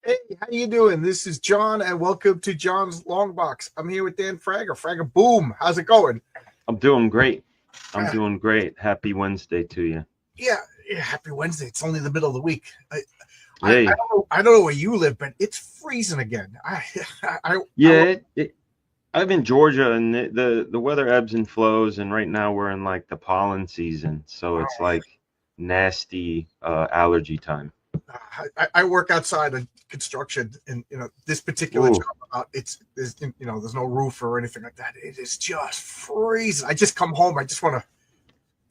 Hey, how you doing? This is John, and welcome to John's Longbox. I'm here with Dan Fraga. Fraga, boom! How's it going? I'm doing great. I'm Uh, doing great. Happy Wednesday to you. yeah, yeah. Happy Wednesday. It's only the middle of the week. I Hey, don't know. I don't know where you live, but it's freezing again. I yeah, I'm in Georgia, and the weather ebbs and flows, and right now we're in like the pollen season, so it's like nasty allergy time. I work outside of construction, and this particular Ooh, job. There's no roof or anything like that. It is just freezing. I just come home. I just want to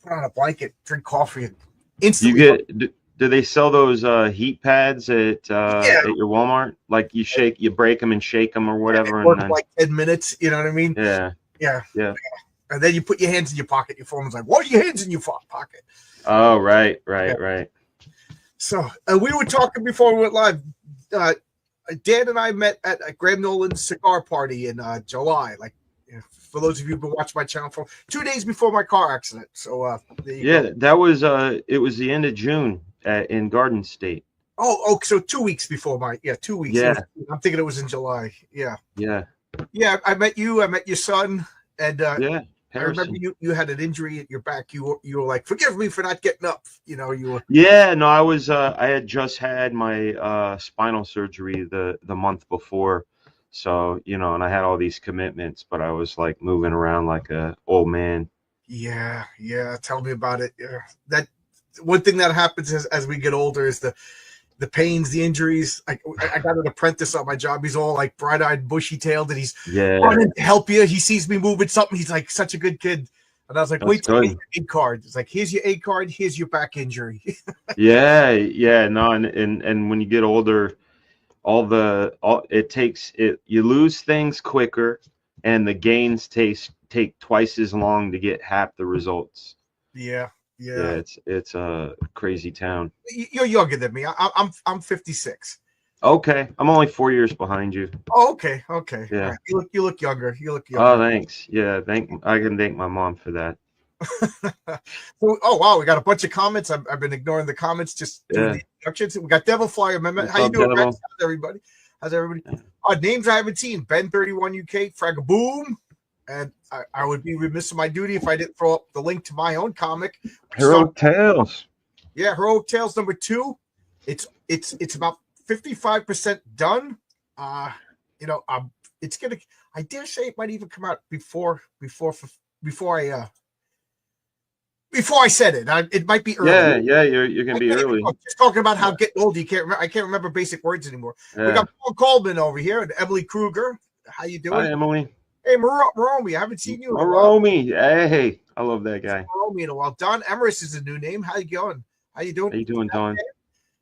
put on a blanket, drink coffee, and you instantly. do they sell those heat pads Yeah, at your Walmart? Like you break them and shake them or they whatever, and work then like 10 minutes. You know what I mean? yeah, Yeah. yeah. And then you put your hands in your pocket. Your phone's like, "What are your hands in your pocket?" Oh, right, Yeah. right, right. So we were talking before we went live. Uh, Dan and I met at Graham Nolan's cigar party in July. Like, for those of you who've been watching my channel for 2 days before my car accident. So there you go. Yeah, that was it was the end of June in Garden State. So 2 weeks before 2 weeks. It was. Yeah, I'm thinking it was in July. Yeah, yeah, yeah. I met you. I met your son, and yeah. I remember Harrison. you had an injury at your back. You were like, "Forgive me for not getting up." You were. Yeah, no, I had just had my spinal surgery the month before. So, and I had all these commitments, but I was like moving around like a old man. Yeah, yeah. Tell me about it. Yeah. That one thing that happens as we get older is the pains, the injuries. I got an apprentice on my job. He's all like bright eyed, bushy tailed, and he's Yeah, running to help you. He sees me moving something. He's like such a good kid. And I was like, that's wait till you get good. your A card. It's like, here's your A card. Here's your back injury. Yeah, yeah, no, and when you get older, all it takes it you lose things quicker, and the gains take twice as long to get half the results. Yeah, Yeah, yeah. it's a crazy town. You're younger than me. I'm 56. Okay, I'm only 4 years behind you. Oh, okay, okay. All Yeah. right. You look younger. You look Oh, younger. thanks. Yeah, I can thank my mom for that. Oh wow, we got a bunch of comments. I've been ignoring the comments, just doing Yeah. the introductions. We got Devil Flyer Amendment. What's How you up, doing, Rex? Devil? How's everybody? How's everybody? Yeah. Names I haven't seen: Ben 31 UK, Fragaboom, and I would be remiss in my duty if I didn't throw up the link to my own comic, which is on. Heroic Tales. Yeah, Heroic Tales #2. It's about 55% done. Uh, it's gonna. I dare say it might even come out before I said it. It might be early. Yeah, yeah, you're gonna I be can't even early. talk. Just talking about how getting old, you can't. I can't remember basic words anymore. We Yeah. got Paul Coleman over here and Emily Kruger. How you Hi, doing? Emily. Hey, Maromi. I haven't seen you in a while. Maromi. Hey, I love that guy. Maromi in a while. Don Emrys is a new name. How you going? How you doing? How you doing, Don?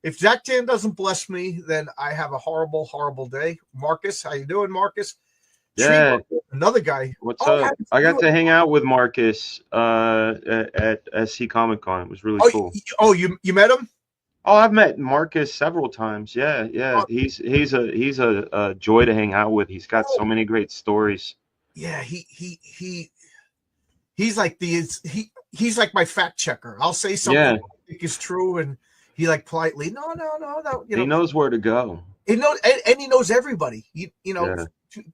If Zach Tan doesn't bless me, then I have a horrible, horrible day. Marcus, how you doing, Marcus? Tree, Yeah. another guy. What's Oh, I up? haven't I seen got you. to hang out with Marcus at SC Comic Con. It was really cool. You met him? Oh, I've met Marcus several times. Yeah, yeah. Oh, He's a joy to hang out with. He's got so many great stories. yeah. He's like he's like my fact checker. I'll say something Yeah, I think is true, and he like politely, no, no, no, no. he knows where to go. He knows, and he knows everybody. Yeah.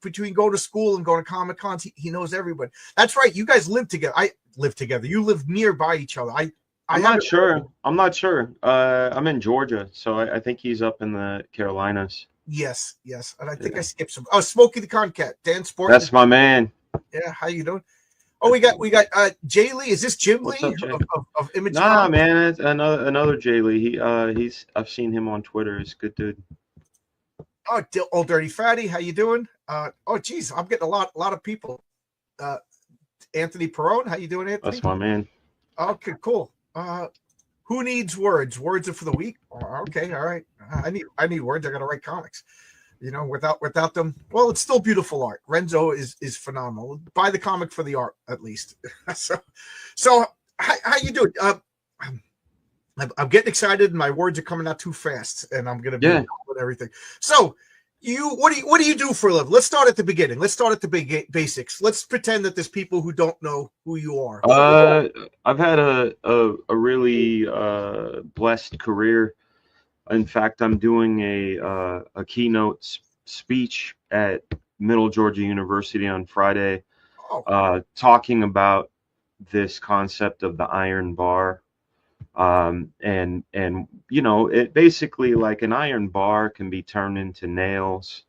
Between going to school and going to Comic Cons, he knows everybody. That's right. You guys live together. I live together. You live nearby each other. I I'm not haven't. sure. I'm not sure. I'm in Georgia, so I think he's up in the Carolinas. Yes, yes, and I think I Yeah. skipped some. Oh, Smokey the Concat, Dan Sport. That's my man. Yeah, how you doing? Oh, we got Jay Lee. Is this Jim What's Lee up, Jay? of Image Nah, Comics? man, it's another Jay Lee. He's I've seen him on Twitter. He's a good dude. Oh, Old Dirty Fatty, how you doing? Geez, I'm getting a lot of people. Anthony Perone, how you doing, Anthony? That's my man. Okay, cool. Who needs words? Words are for the weak. Okay, all right. I need words. I got to write comics. Without them, well, it's still beautiful art. Renzo is phenomenal. Buy the comic for the art, at least. so how you doing? I'm getting excited, and my words are coming out too fast, and I'm gonna be with everything. So, what do you do for a living? Let's start at the beginning. Let's start at the basics. Let's pretend that there's people who don't know who you are. I've had a really blessed career. In fact, I'm doing a keynote speech at Middle Georgia University on Friday, Oh, talking about this concept of the iron bar. And you know, it basically, like, an iron bar can be turned into nails,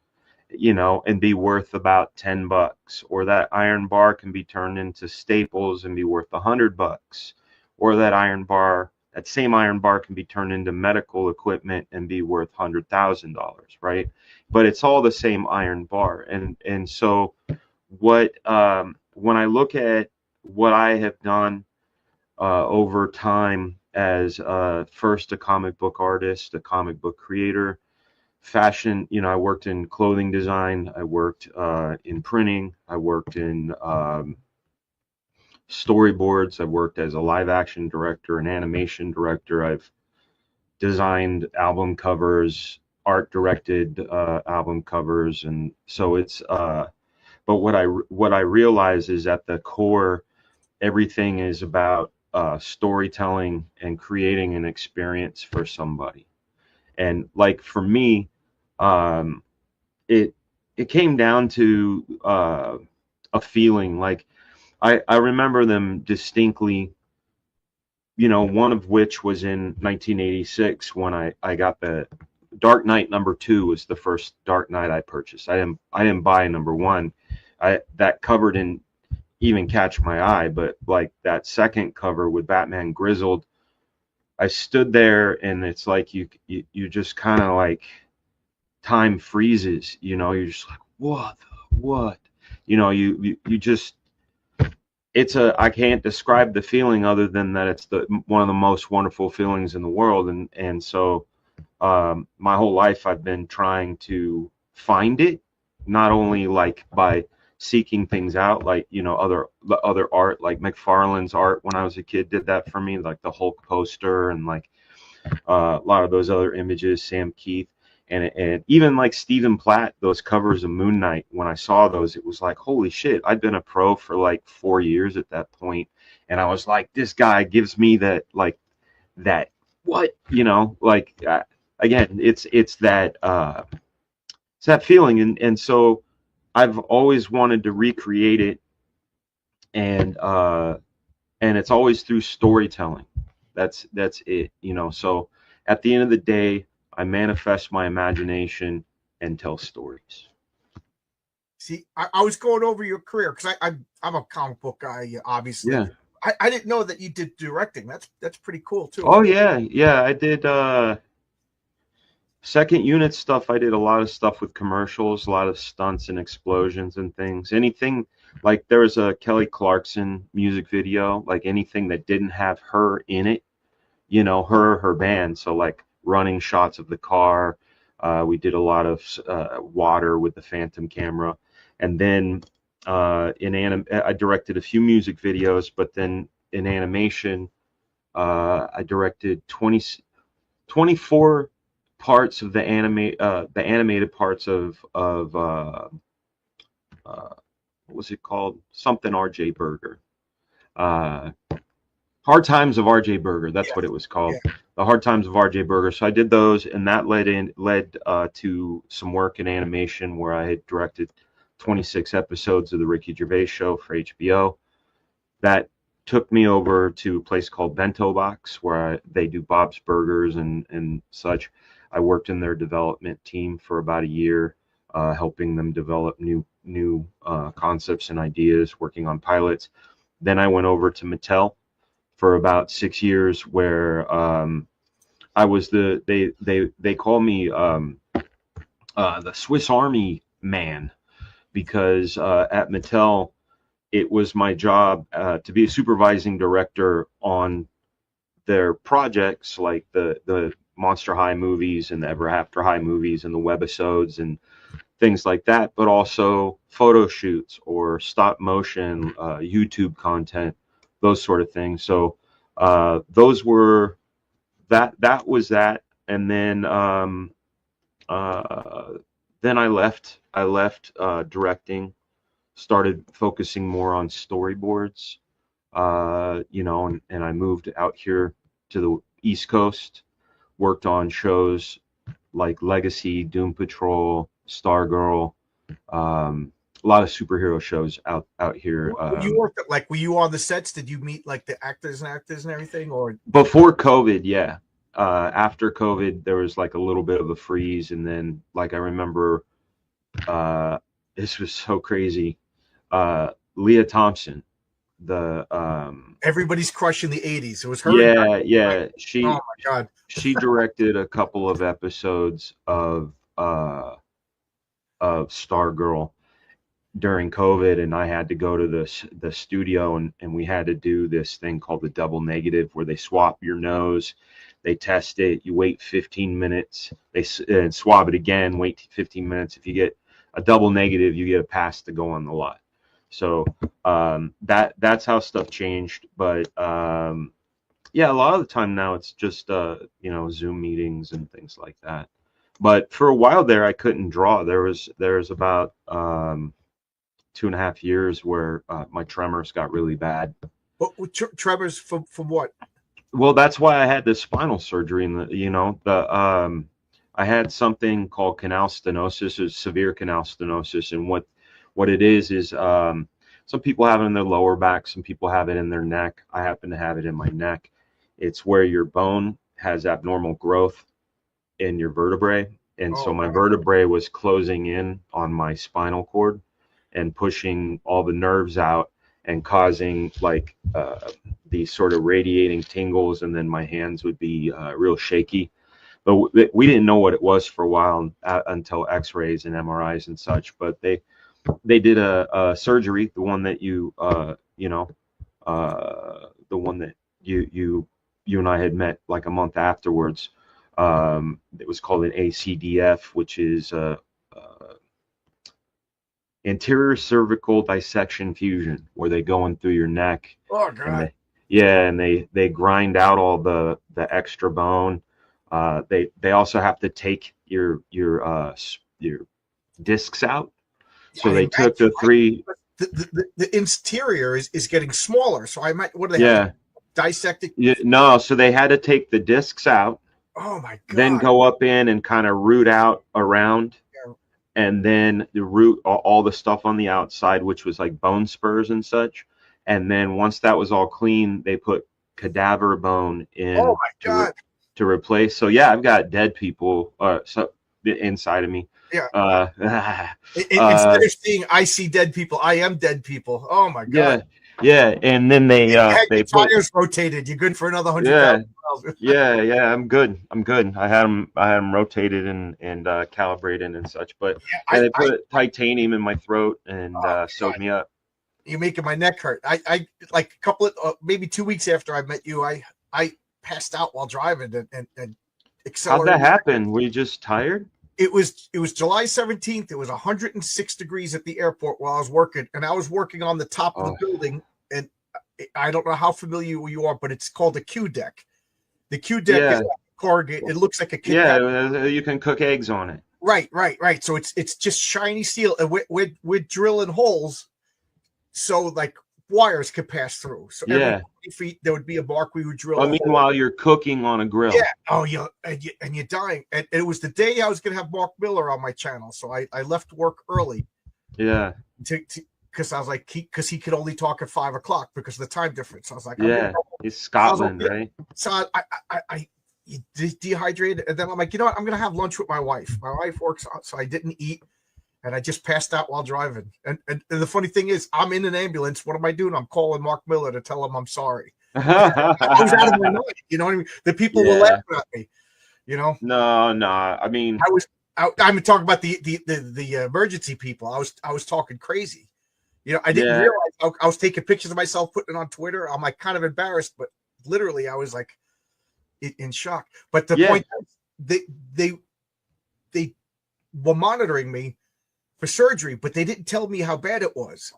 you know, and be worth about $10, or that iron bar can be turned into staples and be worth $100, or that same iron bar can be turned into medical equipment and be worth $100,000, right? But it's all the same iron bar. And so what when I look at what I have done over time as first a comic book artist, a comic book creator, fashion, you know, I worked in clothing design, I worked in printing, I worked in storyboards, I worked as a live action director, an animation director, I've designed album covers, art directed album covers. And so it's but what I realize is, at the core, everything is about storytelling and creating an experience for somebody. And, like, for me, um, it it came down to a feeling. Like, I remember them distinctly. You know, one of which was in 1986, when I got the Dark Knight #2 was the first Dark Knight I purchased. I didn't buy #1. I That cover didn't even catch my eye, but, like, that second cover with Batman grizzled, I stood there, and it's like you just kind of, like, time freezes. You know, you're just like, what? You know, you just, I can't describe the feeling other than that it's one of the most wonderful feelings in the world. And so my whole life I've been trying to find it, not only, like, by seeking things out, like, you know, other art, like McFarlane's art when I was a kid did that for me, like the Hulk poster, and, like, a lot of those other images, Sam Keith, and even, like, Stephen Platt, those covers of Moon Knight. When I saw those, it was like, holy shit! I'd been a pro for like 4 years at that point, and I was like, this guy gives me that, like, that, what, you know, like, again, it's that feeling. And so I've always wanted to recreate it, and it's always through storytelling. That's it, you know. So at the end of the day, I manifest my imagination and tell stories. see, I was going over your career because I'm a comic book guy, obviously. Yeah. I didn't know that you did directing. That's pretty cool too. Oh yeah, yeah. I did second unit stuff. I did a lot of stuff with commercials, a lot of stunts and explosions and things. Anything, like, there was a Kelly Clarkson music video, like, anything that didn't have her in it, you know, her band. So, like, running shots of the car. We did a lot of water with the Phantom camera. And then I directed a few music videos, but then in animation, I directed 24 parts of the animated parts of what was it called? Something RJ Burger. Uh, Hard Times of RJ Burger. That's Yeah, what it was called. yeah. The Hard Times of RJ Burger. So I did those, and that led to some work in animation, where I had directed 26 episodes of the Ricky Gervais Show for HBO. That took me over to a place called Bento Box, where they do Bob's Burgers and such. I worked in their development team for about a year, helping them develop new concepts and ideas, working on pilots. Then I went over to Mattel for about 6 years, where I was they call me the Swiss Army man, because at Mattel it was my job to be a supervising director on their projects, like the Monster High movies and the Ever After High movies and the webisodes and things like that, but also photo shoots or stop motion, YouTube content, those sort of things. So those were that was that. And uh, then I left directing, started focusing more on storyboards, you know, and I moved out here to the East Coast, worked on shows like Legacy, Doom Patrol, Stargirl, a lot of superhero shows out here. When you worked at, like, were you on the sets? Did you meet like the actors and everything, or Before COVID, yeah. After COVID, there was like a little bit of a freeze, and then like I remember, this was so crazy. Leah Thompson, the everybody's crushing the '80s? It was her. yeah, Oh my God. she directed a couple of episodes of Stargirl during COVID, and I had to go to the studio, and we had to do this thing called the double negative, where they swab your nose, they test it, you wait 15 minutes, they swab it again, wait 15 minutes. If you get a double negative, you get a pass to go on the lot. So that's how stuff changed. But yeah, a lot of the time now it's just Zoom meetings and things like that. But for a while there, I couldn't draw. There was about 2.5 years where my tremors got really bad. But tremors from what? Well, that's why I had this spinal surgery. And I had something called canal stenosis, or severe canal stenosis. And what it is some people have it in their lower back, some people have it in their neck. I happen to have it in my neck. It's where your bone has abnormal growth in your vertebrae. And so my vertebrae was closing in on my spinal cord and pushing all the nerves out and causing like these sort of radiating tingles, and then my hands would be real shaky. But we didn't know what it was for a while until X-rays and MRIs and such. But they did a surgery, the one that the one that you and I had met like a month afterwards. It was called an ACDF, which is anterior cervical dissection fusion, where they go in through your neck. Oh God. And they grind out all the extra bone. They also have to take your discs out. So they took the three. The interior is getting smaller. So I might. What do they have? Dissected? Yeah, no. So they had to take the discs out. Oh my God. Then go up in and kind of root out around. And then the root all the stuff on the outside, which was like bone spurs and such. And then once that was all clean, they put cadaver bone in. Oh my God. To replace. So yeah, I've got dead people inside of me. Yeah. Instead of seeing I see dead people, I am dead people. Oh my God. Yeah. And then they tires rotated. You're good for another 100,000 miles. yeah. I'm good. I had them rotated and calibrated and such. But they put titanium in my throat and sewed me up. You're making my neck hurt. I like a couple of maybe 2 weeks after I met you, I passed out while driving and accelerated. How'd that happen? Were you just tired? It was July 17th. It was 106 degrees at the airport while I was working, and I was working on the top of the building. And I don't know how familiar you are, but it's called a Q deck. The Q deck is corrugated. It looks like a kid. Yeah, you can cook eggs on it. Right. So it's just shiny steel, and we're drilling holes so like wires could pass through. So every 20 feet there would be a mark we would drill. Meanwhile, you're cooking on a grill. Yeah. Oh, yeah. And you're dying. And it was the day I was going to have Mark Miller on my channel, so I left work early. Yeah. Because I was like, because he could only talk at 5 o'clock because of the time difference. I was like, he's Scotland, right? So I dehydrated, and then I'm like, you know what? I'm going to have lunch with my wife. My wife works out, so I didn't eat. And I just passed out while driving. And the funny thing is, I'm in an ambulance. What am I doing? I'm calling Mark Miller to tell him I'm sorry. I was out of my mind. You know what I mean? The people were laughing at me. You know? No. I mean, I'm talking about the emergency people. I was talking crazy. You know, I didn't realize I was taking pictures of myself, putting it on Twitter. I'm like kind of embarrassed, but literally I was like in shock. But the point is, they were monitoring me for surgery, but they didn't tell me how bad it was.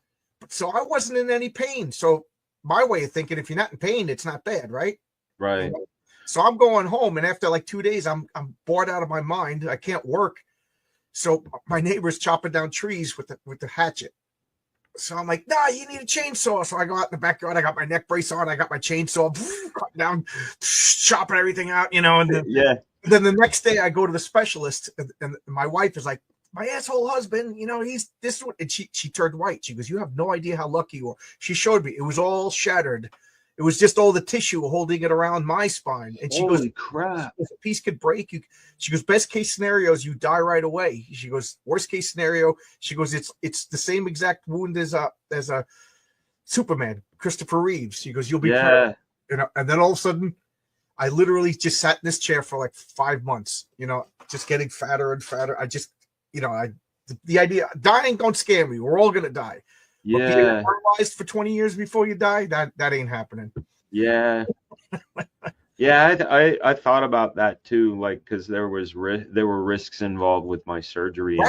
So I wasn't in any pain. So my way of thinking, if you're not in pain, it's not bad, right? Right. You know? So I'm going home, and after like 2 days, I'm bored out of my mind. I can't work. So my neighbor's chopping down trees with the hatchet. So I'm like, nah, you need a chainsaw. So I go out in the backyard. I got my neck brace on. I got my chainsaw, cutting down, chopping everything out, you know. And then then the next day I go to the specialist, and my wife is like, my asshole husband, he's this one. And she turned white. She goes, you have no idea how lucky you are. She showed me. It was all shattered. It was just all the tissue holding it around my spine. And she Holy goes, crap. if a piece could break, she goes, best case scenario is you die right away. She goes, worst case scenario, she goes, it's the same exact wound as a Superman, Christopher Reeves. She goes, you'll be perfect. And then all of a sudden, I literally just sat in this chair for like 5 months, just getting fatter and fatter. I just, the idea, dying don't scare me. We're all gonna die. Yeah. But being paralyzed for 20 years before you die, that ain't happening. Yeah. Yeah, I thought about that too, like, because there were risks involved with my surgery, and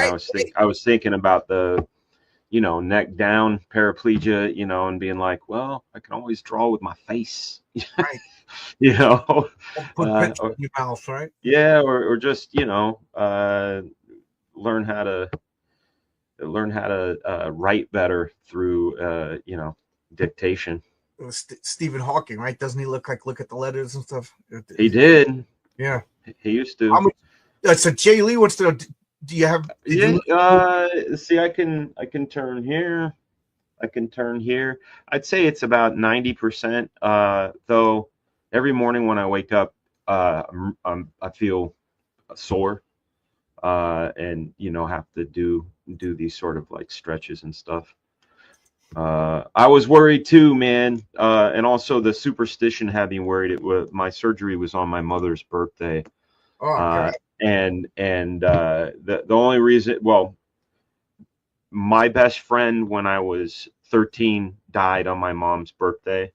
I was thinking about the, neck down paraplegia, and being like, well, I can always draw with my face, Right. Put pencil in your mouth, right? Yeah, or just learn how to write better through dictation. Stephen Hawking, right? Doesn't he look at the letters and stuff? He did. Yeah, he used to. So Jay Lee wants to know, do you have? See, I can turn here. I can turn here. I'd say it's about 90%. Though every morning when I wake up, I feel sore, and have to do these sort of like stretches and stuff. I was worried too, man, and also the superstition had me worried. My surgery was on my mother's birthday. Oh, God. And the only reason, well, my best friend when I was 13 died on my mom's birthday,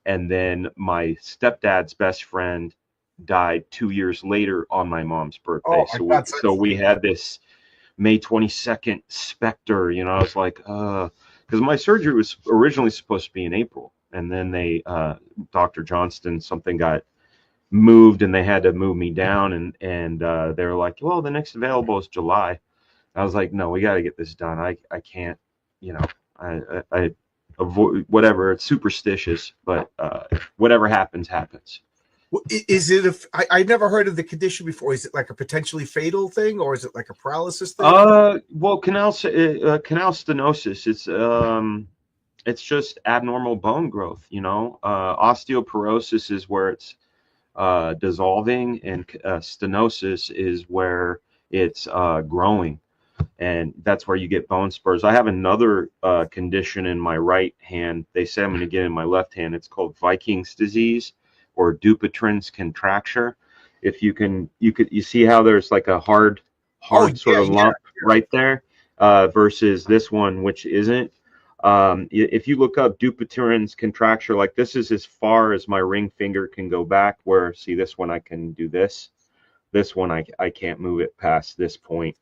and then my stepdad's best friend died 2 years later on my mom's birthday. So we had this May 22nd specter. I was like, because my surgery was originally supposed to be in April, and then Dr. Johnston, something got moved and they had to move me down, and they were like, well, the next available is July. I was like, no, we got to get this done. I can't, I avoid whatever. It's superstitious, but whatever happens. Is it I never heard of the condition before. Is it like a potentially fatal thing, or is it like a paralysis thing? Well, canal stenosis. It's just abnormal bone growth. Osteoporosis is where it's dissolving, and stenosis is where it's growing, and that's where you get bone spurs. I have another condition in my right hand. They say I'm going to get in my left hand. It's called Viking's disease, or Dupuytren's contracture. If you see how there's like a hard sort of lump right there, versus this one, which isn't. If you look up Dupuytren's contracture, like, this is as far as my ring finger can go back, where, see, this one I can do this one I can't move it past this point,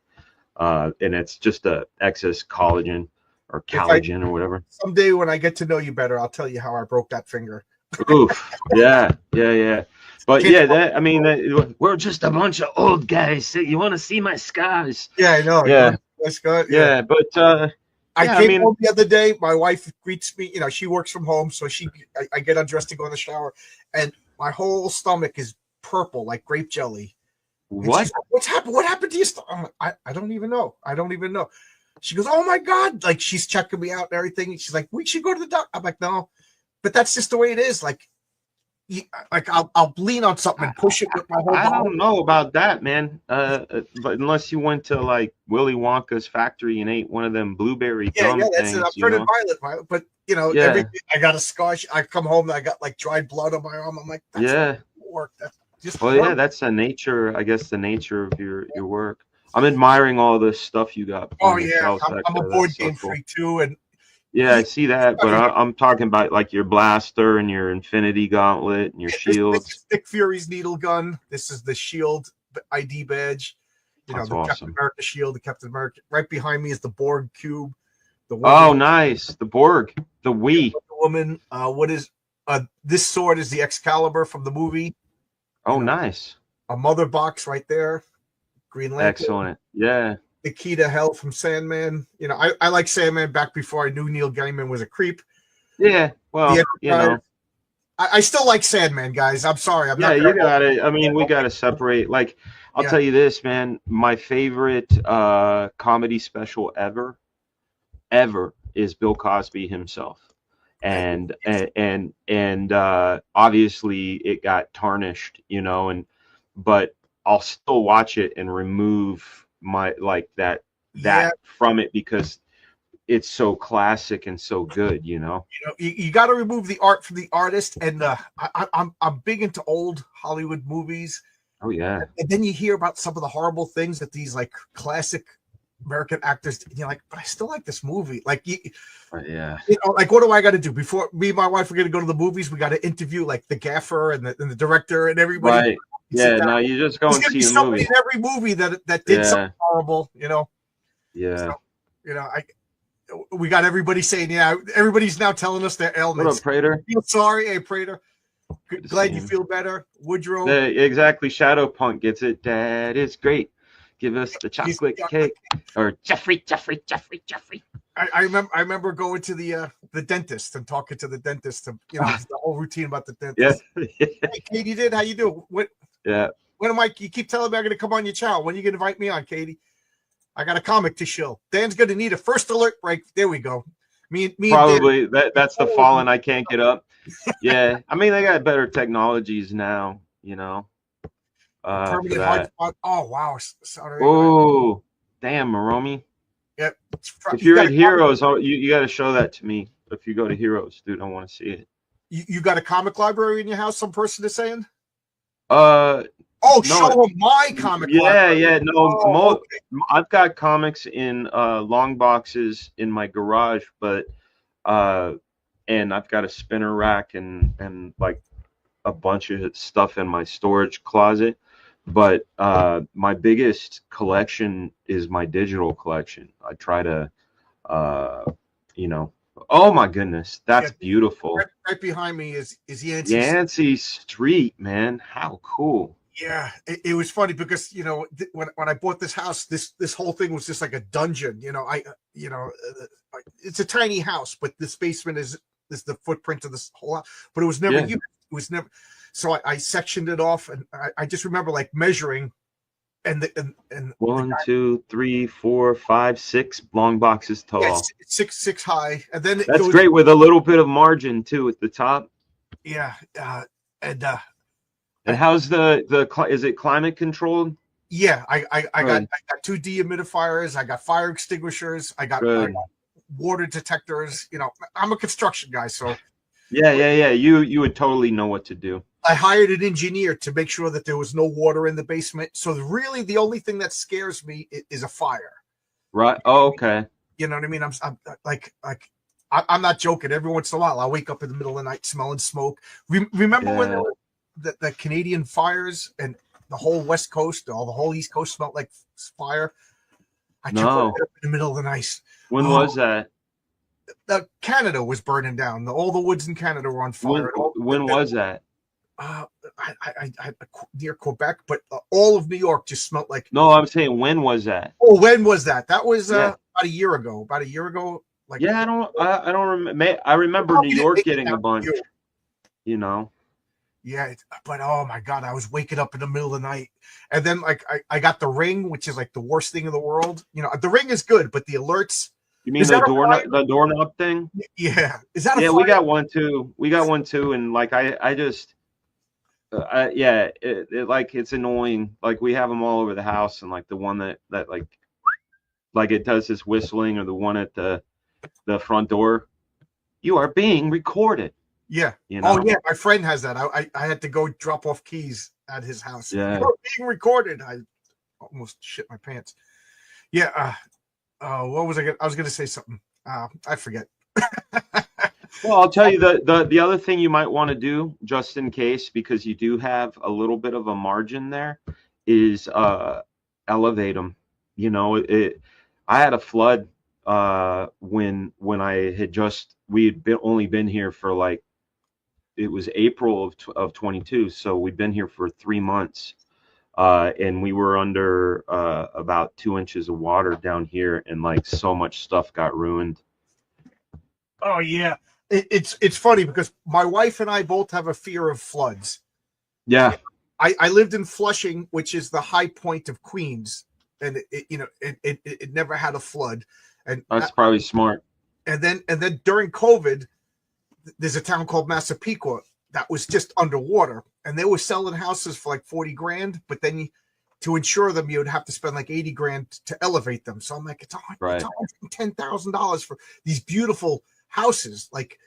and it's just a excess collagen or or whatever. Someday when I get to know you better, I'll tell you how I broke that finger. Oof. Yeah. But we're just a bunch of old guys. You want to see my scars? Yeah, I know. Yeah. Yeah, but I came home the other day. My wife greets me. She works from home, so I get undressed to go in the shower, and my whole stomach is purple like grape jelly. What? Like, what's happened? What happened to your stomach? I don't even know. She goes, oh my God! Like, she's checking me out and everything. And she's like, we should go to the doctor. I'm like, no, but that's just the way it is. Like, I'll lean on something and push it with my whole body. I don't know about that, man. But unless you went to like Willy Wonka's factory and ate one of them blueberry gum that's things, it. I've heard it violet, but everything, I got a scar. I come home and I got like dried blood on my arm. I'm like, that's not work. That's just work. Yeah, that's the nature. I guess the nature of your work. I'm admiring all this stuff you got. Oh yeah, I'm a board game freak too, and. Yeah, I see that, but I'm talking about like your blaster and your Infinity Gauntlet and your shields. This is Nick Fury's needle gun. This is the Shield ID badge. That's the awesome. Captain America shield, the Captain America. Right behind me is the Borg cube. Oh, nice. The Borg, the Wii. The woman. What is this sword? Is the Excalibur from the movie? Oh, nice. A mother box right there. Green Lantern. Excellent. Yeah. The Key to Hell from Sandman. I like Sandman back before I knew Neil Gaiman was a creep. Yeah, well, I still like Sandman, guys. I'm sorry. I'm Yeah, not you gonna. got it. I mean, we got to separate. Like, I'll Yeah. tell you this, man. My favorite comedy special ever is Bill Cosby himself. And obviously it got tarnished, you know, and but I'll still watch it and remove my like Yeah. that from it because it's so classic and so good, you know. You know, you got to remove the art from the artist, and I'm big into old Hollywood movies, Oh yeah. and then you hear about some of the horrible things that these like classic American actors. And you're like, but I still like this movie. Like Yeah. you know, like what do I got to do before me and my wife are going to go to the movies? We got to interview like the gaffer and the director and everybody. Right. Yeah, no, you just go There's and going to see be the somebody movie. in every movie that did Yeah. something horrible. You know. Yeah. So, you know, we got everybody saying, yeah, everybody's now telling us their What up, ailments. Prater? Feel sorry, hey Prater. Good to Glad see you him. feel better. Woodrow. Exactly. Shadow Punk gets it. That is great. Give us the chocolate cake. Or Jeffrey. I remember going to the dentist and talking to the dentist. You know, the whole routine about the dentist. Yeah. Hey, Katie, did how you do? Yeah. When am I? You keep telling me I'm going to come on your channel. When are you going to invite me on, Katie? I got a comic to show. Dan's going to need a first alert break. There we go. Me Probably and Dan, that's the fallen I can't get up. Yeah. I mean, they got better technologies now, you know. For permanent hard that. spot. Oh wow! Sorry. Oh, damn, Maromi. Yep. If you're at Heroes, you got to show that to me. If you go to Heroes, dude, I want to see it. You got a comic library in your house? Some person is saying. Oh, no, show him my comic library. Yeah, no. Okay. I've got comics in long boxes in my garage, but and I've got a spinner rack and like a bunch of stuff in my storage closet. But my biggest collection is my digital collection. I try to, you know. Oh my goodness, that's beautiful. Right behind me is Yancey Street, man. How cool. Yeah, it was funny because you know when I bought this house, this whole thing was just like a dungeon. You know, it's a tiny house, but this basement is the footprint of this whole house. But it was never used. It was never. So I sectioned it off, and I just remember like measuring, and 1, 2, 3, 4, 5, 6 long boxes total. Yeah, six high, and then that's great with a little bit of margin too at the top. Yeah, and how's is it climate controlled? Yeah, I got 2 dehumidifiers, I got fire extinguishers, I got water detectors. You know, I'm a construction guy, so yeah. You would totally know what to do. I hired an engineer to make sure that there was no water in the basement. So really, the only thing that scares me is a fire. Right. Oh, okay. You know what I mean? I'm not joking. Every once in a while, I'll wake up in the middle of the night smelling smoke. Remember when the Canadian fires and the whole West Coast, the whole East Coast smelled like fire? I kept waking up in the middle of the night. When was that? Canada was burning down. All the woods in Canada were on fire. When was that? I near Quebec, but all of New York just smelled like. No, I'm saying when was that? Oh, when was that? That was about a year ago. About a year ago. Like I don't remember. I remember New York getting a bunch. You know. Yeah, but oh my god, I was waking up in the middle of the night, and then like I got the Ring, which is like the worst thing in the world. You know, the Ring is good, but the alerts. You mean the doorknob thing? Yeah, is that? Yeah, we got one too. And like I just. It's annoying. Like we have them all over the house, and like the one that like it does this whistling, or the one at the front door. You are being recorded. Yeah. You know? Oh yeah, my friend has that. I had to go drop off keys at his house. Yeah. You're being recorded. I almost shit my pants. Yeah. What was I was gonna say something. I forget. Well, I'll tell you the other thing you might want to do, just in case, because you do have a little bit of a margin there, is elevate them. You know, I had a flood when I had only been here for like, it was April of 22, so we'd been here for 3 months, and we were under about 2 inches of water down here, and like so much stuff got ruined. Oh yeah. It's funny because my wife and I both have a fear of floods. Yeah, I lived in Flushing, which is the high point of Queens, and it never had a flood, and that's probably smart. then during COVID, there's a town called Massapequa that was just underwater, and they were selling houses for like 40 grand, but then to insure them, you'd have to spend like 80 grand to elevate them. So I'm like, it's Right. $110,000 for these beautiful houses, like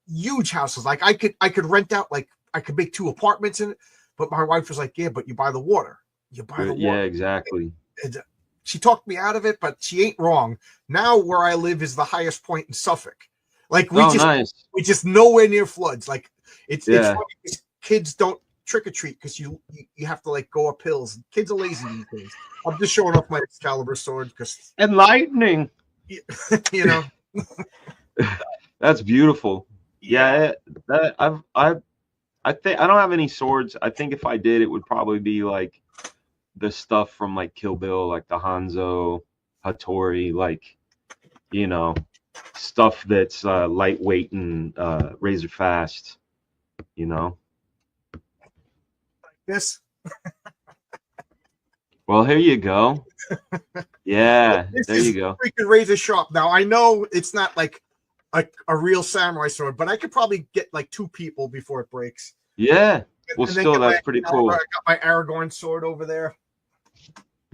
huge houses. Like I could rent out, like I could make 2 apartments in it. But my wife was like, yeah, but you buy the water. You buy the water. Yeah, exactly. And she talked me out of it, but she ain't wrong. Now where I live is the highest point in Suffolk. Like we just nowhere near floods. Like it's funny because kids don't trick or treat because you have to like go up hills. Kids are lazy these days. I'm just showing off my Excalibur sword because enlightening. You know. That's beautiful. Yeah, I think I don't have any swords. I think if I did, it would probably be like the stuff from like Kill Bill, like the Hanzo, Hattori, like, you know, stuff that's lightweight and razor fast, you know. Yes. Well, here you go. Yeah, there you go. Freaking razor sharp. Now I know it's not like a real samurai sword, but I could probably get like 2 people before it breaks. Yeah. Well, still, that's pretty cool. I got my Aragorn sword over there.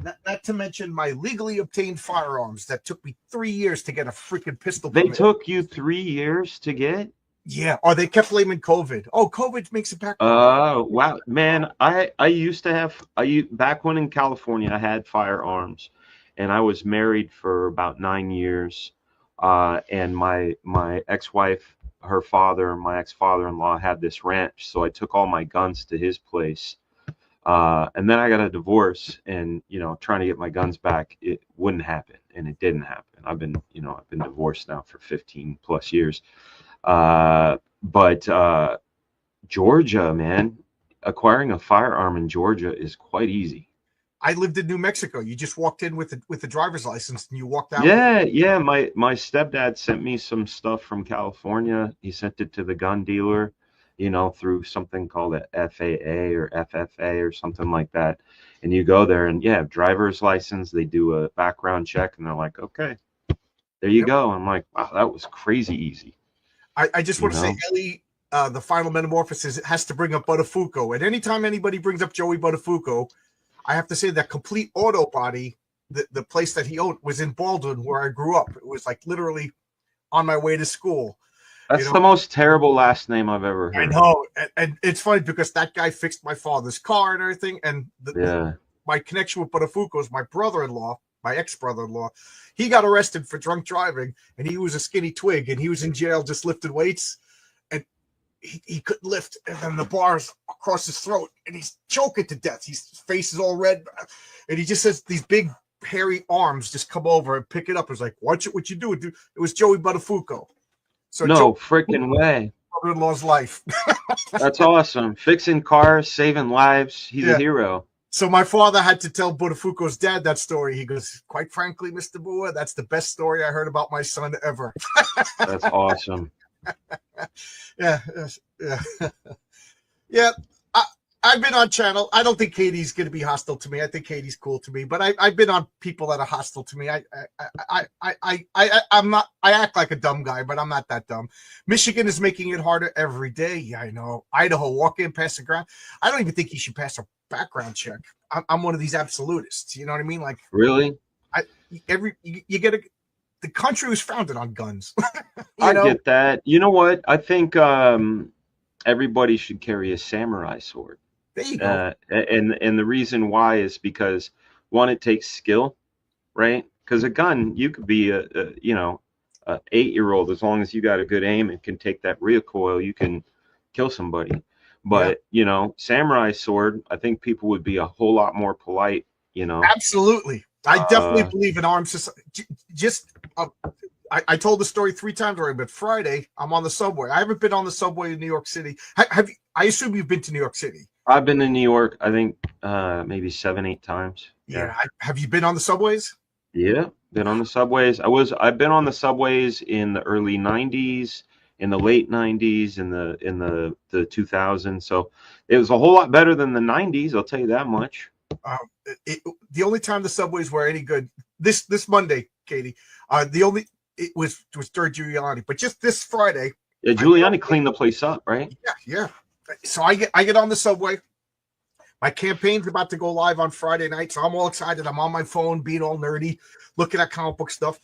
Not to mention my legally obtained firearms that took me 3 years to get a freaking pistol. They took you 3 years to get? Yeah. Or they kept blaming COVID. Oh, COVID makes it back. Oh, wow. Man, I used to have, back when in California, I had firearms, and I was married for about 9 years. And my ex-wife, her father, my ex-father-in-law had this ranch, so I took all my guns to his place. And then I got a divorce, and trying to get my guns back, it wouldn't happen, and it didn't happen. I've been divorced now for 15 plus years. But Georgia, man, acquiring a firearm in Georgia is quite easy. I lived in New Mexico. You just walked in with the driver's license and you walked out. Yeah. My stepdad sent me some stuff from California. He sent it to the gun dealer, through something called a FAA or FFA or something like that. And you go there and driver's license. They do a background check and they're like, okay, there you go. I'm like, wow, that was crazy easy. I just want to say, Ellie, the final metamorphosis has to bring up Buttafuoco. And anytime anybody brings up Joey Buttafuoco, I have to say that Complete Auto Body, the place that he owned, was in Baldwin, where I grew up. It was like literally on my way to school. That's the most terrible last name I've ever heard. I know. And it's funny because that guy fixed my father's car and everything. And my connection with Buttafuoco is my brother-in-law, my ex-brother-in-law. He got arrested for drunk driving, and he was a skinny twig, and he was in jail just lifting weights. And he couldn't lift, and then the bars across his throat, and he's choking to death. His face is all red, and he just says these big hairy arms just come over and pick it up. It's like, watch it, what you do. It was Joey Buttafuoco. So no freaking way. Brother-in-law's life. That's awesome. Fixing cars, saving lives. He's a hero. So my father had to tell Buttafuoco's dad that story. He goes, quite frankly, Mr. Bua, that's the best story I heard about my son ever. That's awesome. Yeah. I've been on channel. I don't think Katie's going to be hostile to me. I think Katie's cool to me, but I've been on people that are hostile to me. I'm not. I act like a dumb guy, but I'm not that dumb. Michigan is making it harder every day. Yeah, I know. Idaho, walk in, pass the ground. I don't even think you should pass a background check. I'm one of these absolutists. You know what I mean? Like, really? You get the country was founded on guns. I get that. You know what? I think everybody should carry a samurai sword. There you go. And the reason why is because, one, it takes skill, right? Because a gun, you could be a 8-year-old, as long as you got a good aim and can take that recoil, you can kill somebody. But samurai sword, I think people would be a whole lot more polite. Absolutely. I definitely believe in armed society. I told the story 3 times already, but Friday I'm on the subway. I haven't been on the subway in New York City. Have you? I assume you've been to New York City. I've been to New York, I think maybe 7-8 times. Yeah. Have you been on the subways? Yeah, been on the subways. I've been on the subways in the early 90s in the late 90s and the 2000s. So it was a whole lot better than the 90s, I'll tell you that much. The only time the subways were any good this Monday, Katie, it was during Giuliani, but just this Friday. Yeah, Giuliani cleaned the place up, right? Yeah. So I get on the subway. My campaign's about to go live on Friday night, so I'm all excited. I'm on my phone, being all nerdy, looking at comic book stuff,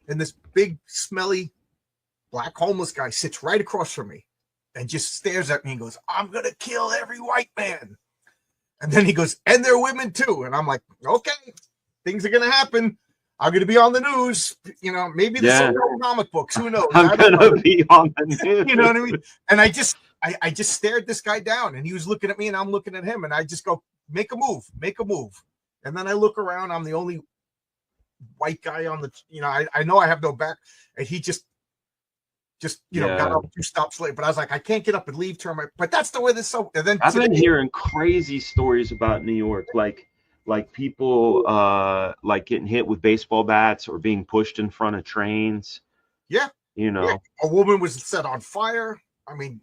and this big, smelly, black homeless guy sits right across from me and just stares at me and goes, "I'm gonna kill every white man." And then he goes, "And they're women too." And I'm like, okay, things are gonna happen. I'm gonna be on the news. Maybe this will go comic books. Who knows? I'm gonna be on the news. You know what I mean? And I just stared this guy down, and he was looking at me, and I'm looking at him, and I just go, make a move. And then I look around. I'm the only white guy on the. I know I have no back, and he just got up 2 stops late. But I was like, I can't get up and leave. But that's the way this. So and then I've been hearing crazy stories about New York, like people like getting hit with baseball bats or being pushed in front of trains. Yeah. A woman was set on fire. I mean,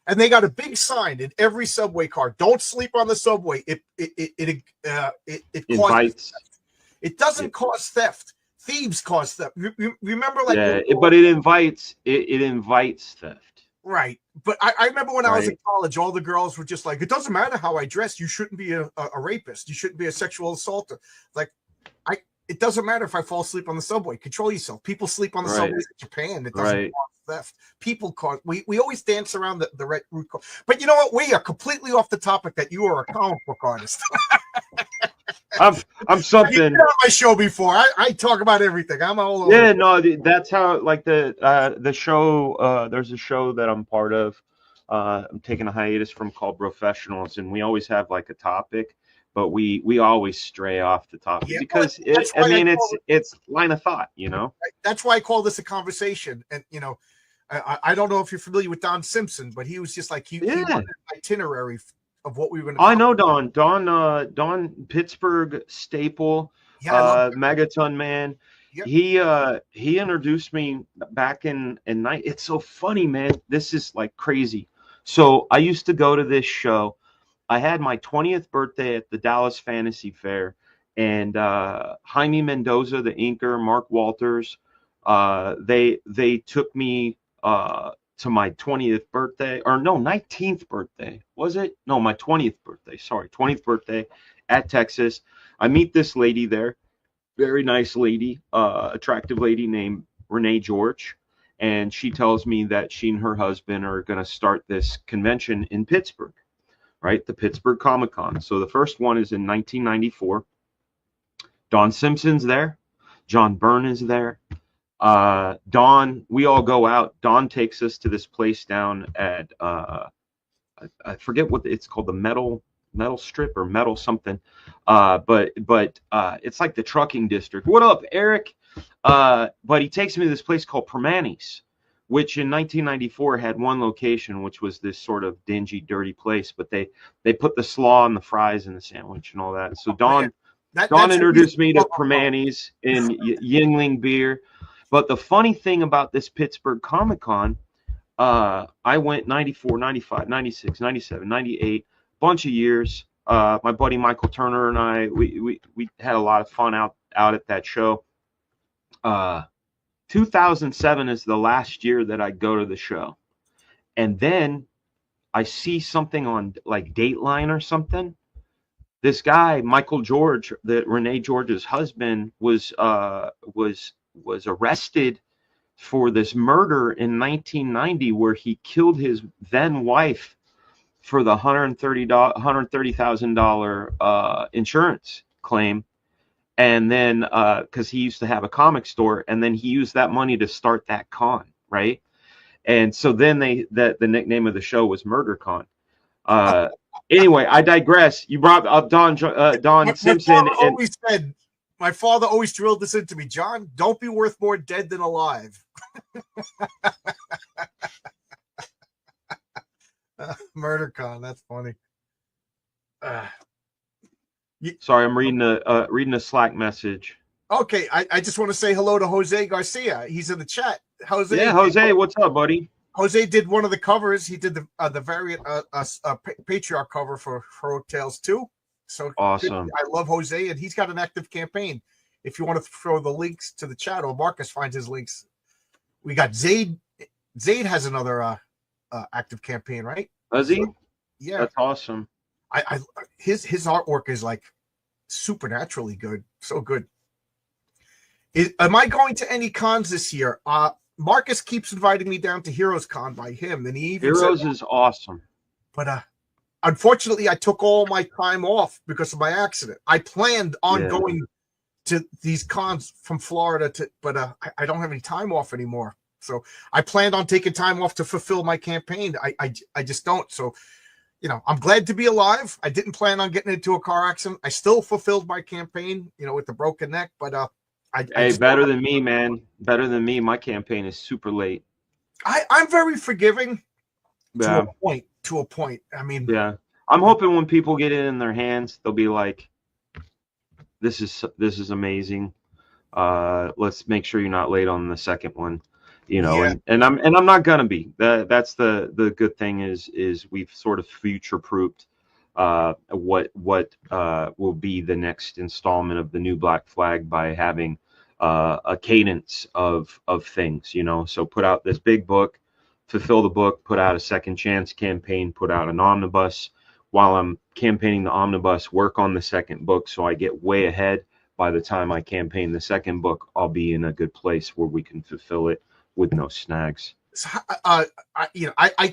and they got a big sign in every subway car: "Don't sleep on the subway. It invites. Theft. It doesn't cause theft. Thieves cause theft. Remember, but it invites theft. Right. But I remember when I was in college, all the girls were just like, "It doesn't matter how I dress. You shouldn't be a rapist. You shouldn't be a sexual assaulter." Like, it doesn't matter if I fall asleep on the subway. Control yourself. People sleep on the subways in Japan. It doesn't cause theft. People cause. We always dance around the right root cause. But you know what? We are completely off the topic that you are a comic book artist. I'm something. You've been on my show before. I talk about everything. I'm all over. Yeah, no, that's how the show. There's a show that I'm part of. I'm taking a hiatus from called Professionals, and we always have like a topic, but we always stray off the topic because it's line of thought, That's why I call this a conversation, and I don't know if you're familiar with Don Simpson, but he was just like he wanted an itinerary of what we were going to. I know Don Pittsburgh staple, Megaton man. Yep. He introduced me back in night. It's so funny, man. This is like crazy. So I used to go to this show. I had my 20th birthday at the Dallas Fantasy Fair, and Jaime Mendoza, the inker, Mark Walters, they took me to my 20th birthday, or no, 19th birthday. Was it? No, my 20th birthday. Sorry, 20th birthday at Texas. I meet this lady there, very nice lady, attractive lady named Renee George. And she tells me that she and her husband are going to start this convention in Pittsburgh, right? The Pittsburgh Comic-Con. So the first one is in 1994. Don Simpson's there. John Byrne is there. Don, we all go out. Don takes us to this place down at I forget what it's called, the metal strip or metal something. But it's like the trucking district. What up, Eric? But he takes me to this place called Permanis, which in 1994 had one location, which was this sort of dingy, dirty place. But they put the slaw and the fries in the sandwich and all that. So Don introduced me to Permanis in Yingling beer. But the funny thing about this Pittsburgh Comic-Con, I went 94, 95, 96, 97, 98, bunch of years. My buddy Michael Turner and I, we had a lot of fun out at that show. 2007 is the last year that I go to the show. And then I see something on like Dateline or something. This guy, Michael George, that Renee George's husband, was arrested for this murder in 1990 where he killed his then wife for the $130,000 insurance claim. And then because he used to have a comic store, and then he used that money to start that con, right? And so then the nickname of the show was Murder Con. Anyway, I digress. You brought up Don Simpson. My father always drilled this into me, John, don't be worth more dead than alive. MurderCon, that's funny. Sorry, I'm reading a Slack message. Okay, I just want to say hello to Jose Garcia. He's in the chat. Jose. Yeah, Jose, what's up, buddy? Jose did one of the covers. He did the variant patriarch cover for Heroic Tales 2. So Awesome. I love Jose, and he's got an active campaign. If you want to throw the links to the chat, or Marcus finds his links. We got Zaid. Zaid has another active campaign, right? Does he? Yeah, That's awesome. His artwork is like supernaturally good, so good. Am I going to any cons this year? Marcus keeps inviting me down to Heroes Con by him, and he even Heroes is awesome. But unfortunately, I took all my time off because of my accident. I planned on going to these cons from Florida, but I don't have any time off anymore. So I planned on taking time off to fulfill my campaign. I just don't. So, I'm glad to be alive. I didn't plan on getting into a car accident. I still fulfilled my campaign, with the broken neck, but hey, better than me, man. Better than me. My campaign is super late. I'm very forgiving to a point. I mean, yeah, I'm hoping when people get it in their hands, they'll be like, this is amazing. Let's make sure you're not late on the second one, and I'm not gonna be. That's the good thing is we've sort of future-proofed what will be the next installment of the new Black Flag by having a cadence of things, so put out this big book, fulfill the book, put out a second chance campaign, put out an omnibus. While I'm campaigning the omnibus, work on the second book so I get way ahead. By the time I campaign the second book, I'll be in a good place where we can fulfill it with no snags. So, I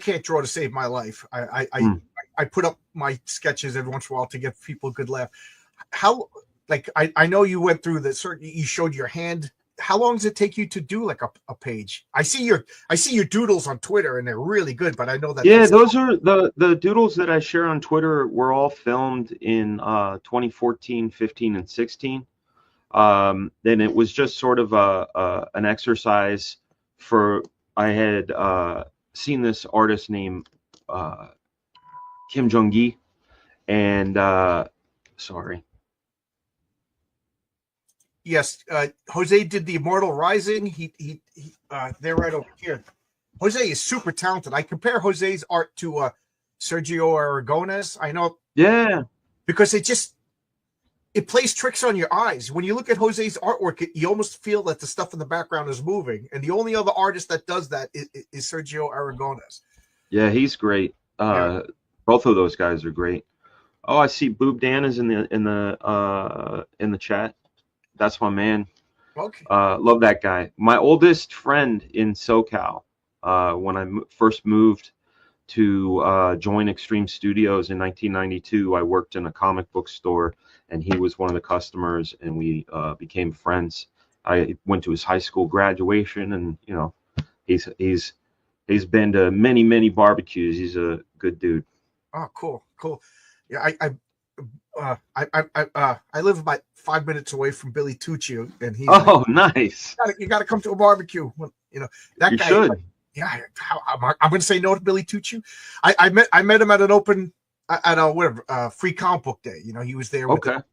can't draw to save my life. I put up my sketches every once in a while to give people a good laugh. How, I know you went through you showed your hand. How long does it take you to do like a page? I see your doodles on Twitter and they're really good, but I know that. Yeah, those are the doodles that I share on Twitter were all filmed in 2014, 15, and 16. Then it was just sort of an exercise for, I had seen this artist named Kim Jong-gi, and sorry. Yes, Jose did the Immortal Rising. He they're right over here. Jose is super talented. I compare Jose's art to Sergio Aragonés. I know. Yeah. Because it plays tricks on your eyes. When you look at Jose's artwork, you almost feel that the stuff in the background is moving. And the only other artist that does that is Sergio Aragonés. Yeah, he's great. Both of those guys are great. Oh, I see Boob Dan is in the chat. That's my man. Okay. Love that guy. My oldest friend in SoCal, when I first moved to join Extreme Studios in 1992, I worked in a comic book store, and he was one of the customers, and we became friends. I went to his high school graduation, and he's been to many barbecues. He's a good dude. Oh, cool. Yeah, I live about 5 minutes away from Billy Tucci, and he's nice. You got to come to a barbecue. That you guy. Should. I'm going to say no to Billy Tucci. I met him at an open at a free comic book day. He was there. And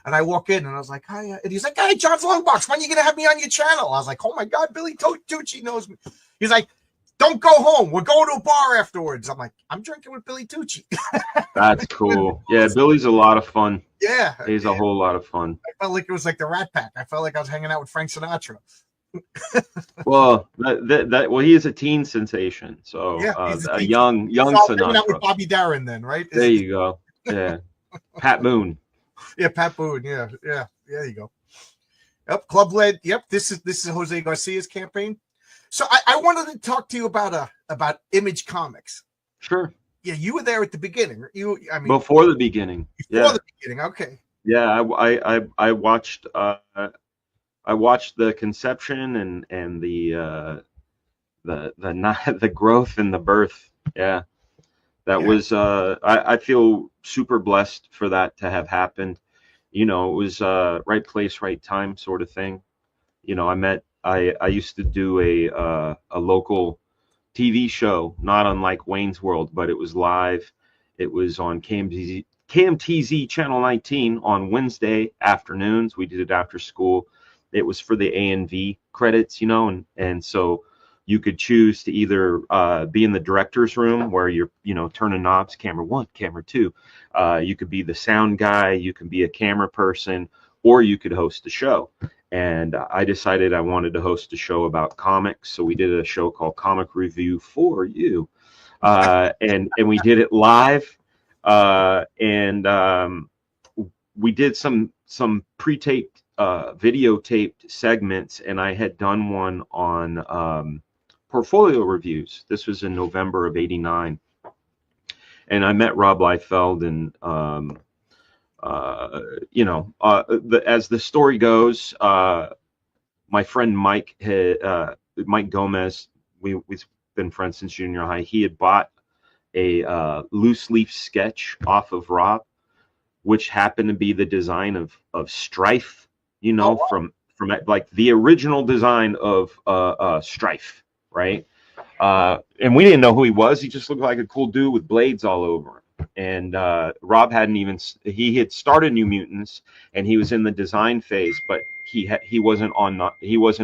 I walk in and I was like, hi, and he's like, hey, John's Longbox, when are you going to have me on your channel? I was like, oh my God, Billy Tucci knows me. He's like, don't go home. We're going to a bar afterwards. I'm like, I'm drinking with Billy Tucci. That's cool. Yeah, Billy's a lot of fun. Yeah. He's a whole lot of fun. I felt like it was like the Rat Pack. I felt like I was hanging out with Frank Sinatra. Well, he is a teen sensation. So a young Sinatra. Hanging out with Bobby Darin then, right? There you go. Yeah. Pat Boone. Yeah, Pat Boone. Yeah. There you go. Yep, Club Led. Yep, this is Jose Garcia's campaign. So I wanted to talk to you about Image Comics. Sure. Yeah, you were there at the beginning. Before the beginning. Before the beginning. Okay. Yeah, I watched the conception and the growth and the birth. Yeah. That was I feel super blessed for that to have happened. It was right place, right time sort of thing. I used to do a local TV show, not unlike Wayne's World, but it was live. It was on KMTZ Channel 19 on Wednesday afternoons. We did it after school. it was for the A&V credits, you know, and so you could choose to either be in the director's room where you're, you know, turning knobs, camera 1, camera 2. You could be the sound guy, you can be a camera person, or you could host a show. And I decided I wanted to host a show about comics, so we did a show called Comic Review for You, and we did it live, and we did some pre-taped, videotaped segments, and I had done one on portfolio reviews. This was in November of '89, and I met Rob Liefeld, and you know, as the story goes, my friend Mike Mike Gomez, we've been friends since junior high. He had bought a loose leaf sketch off of Rob, which happened to be the design of Strife, you know, from like the original design of Strife, right? And we didn't know who he was. He just looked like a cool dude with blades all over him. And Rob hadn't even, he had started New Mutants, and he was in the design phase, but he wasn't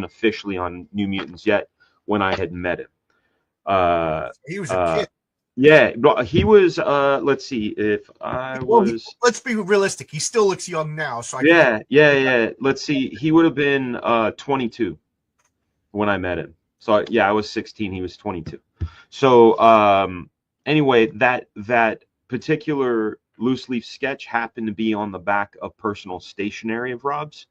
officially on New Mutants yet when I had met him. He was a kid. Yeah, but he was. Let's see, if I was. Let's be realistic. He still looks young now. So Yeah. Let's see. He would have been 22 when I met him. So yeah, I was 16. He was 22. So anyway, that particular loose leaf sketch happened to be on the back of personal stationery of Rob's.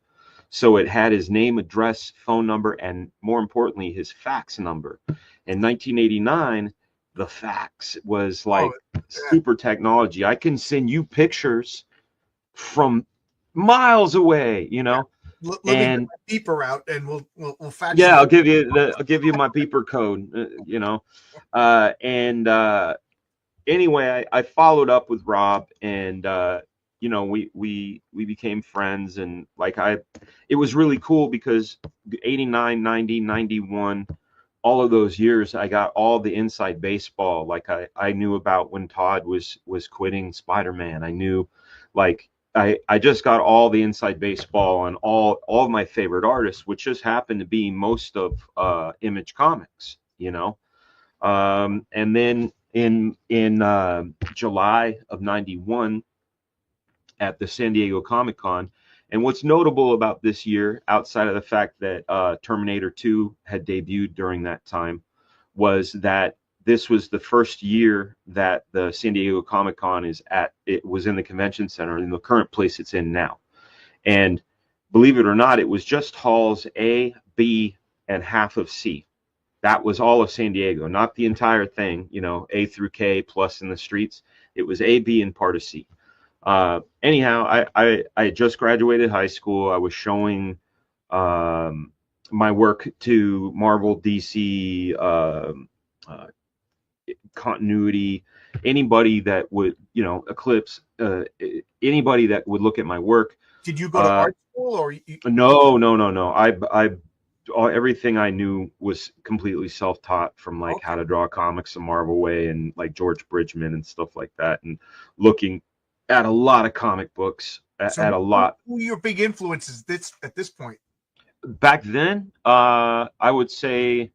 So it had his name, address, phone number, and more importantly, his fax number. In 1989. The fax was like super technology. I can send you pictures from miles away, you know. Let me get my beeper out, and we'll fax. Yeah, I'll give you my beeper code, you know. Anyway, I followed up with Rob, and you know, we became friends, and like it was really cool because 89, 90, 91. All of those years, I got all the inside baseball. Like I knew about when Todd was quitting Spider-Man. I knew, like, I just got all the inside baseball on all of my favorite artists, which just happened to be most of Image Comics, you know. And then in July of '91 at the San Diego Comic-Con. And what's notable about this year, outside of the fact that Terminator 2 had debuted during that time, was that this was the first year that the San Diego Comic-Con it was in the convention center, in the current place it's in now. And believe it or not, it was just halls A, B, and half of C. That was all of San Diego, not the entire thing, you know, A through K plus in the streets. It was A, B, and part of C. Anyhow, I had just graduated high school. I was showing my work to Marvel, DC, continuity, anybody that would, you know, Eclipse, anybody that would look at my work. Did you go to art school or? No. Everything I knew was completely self-taught, from like how to draw comics the Marvel way, and like George Bridgman and stuff like that, and looking at a lot of comic books, at a lot. Who are your big influences at this point? Back then, I would say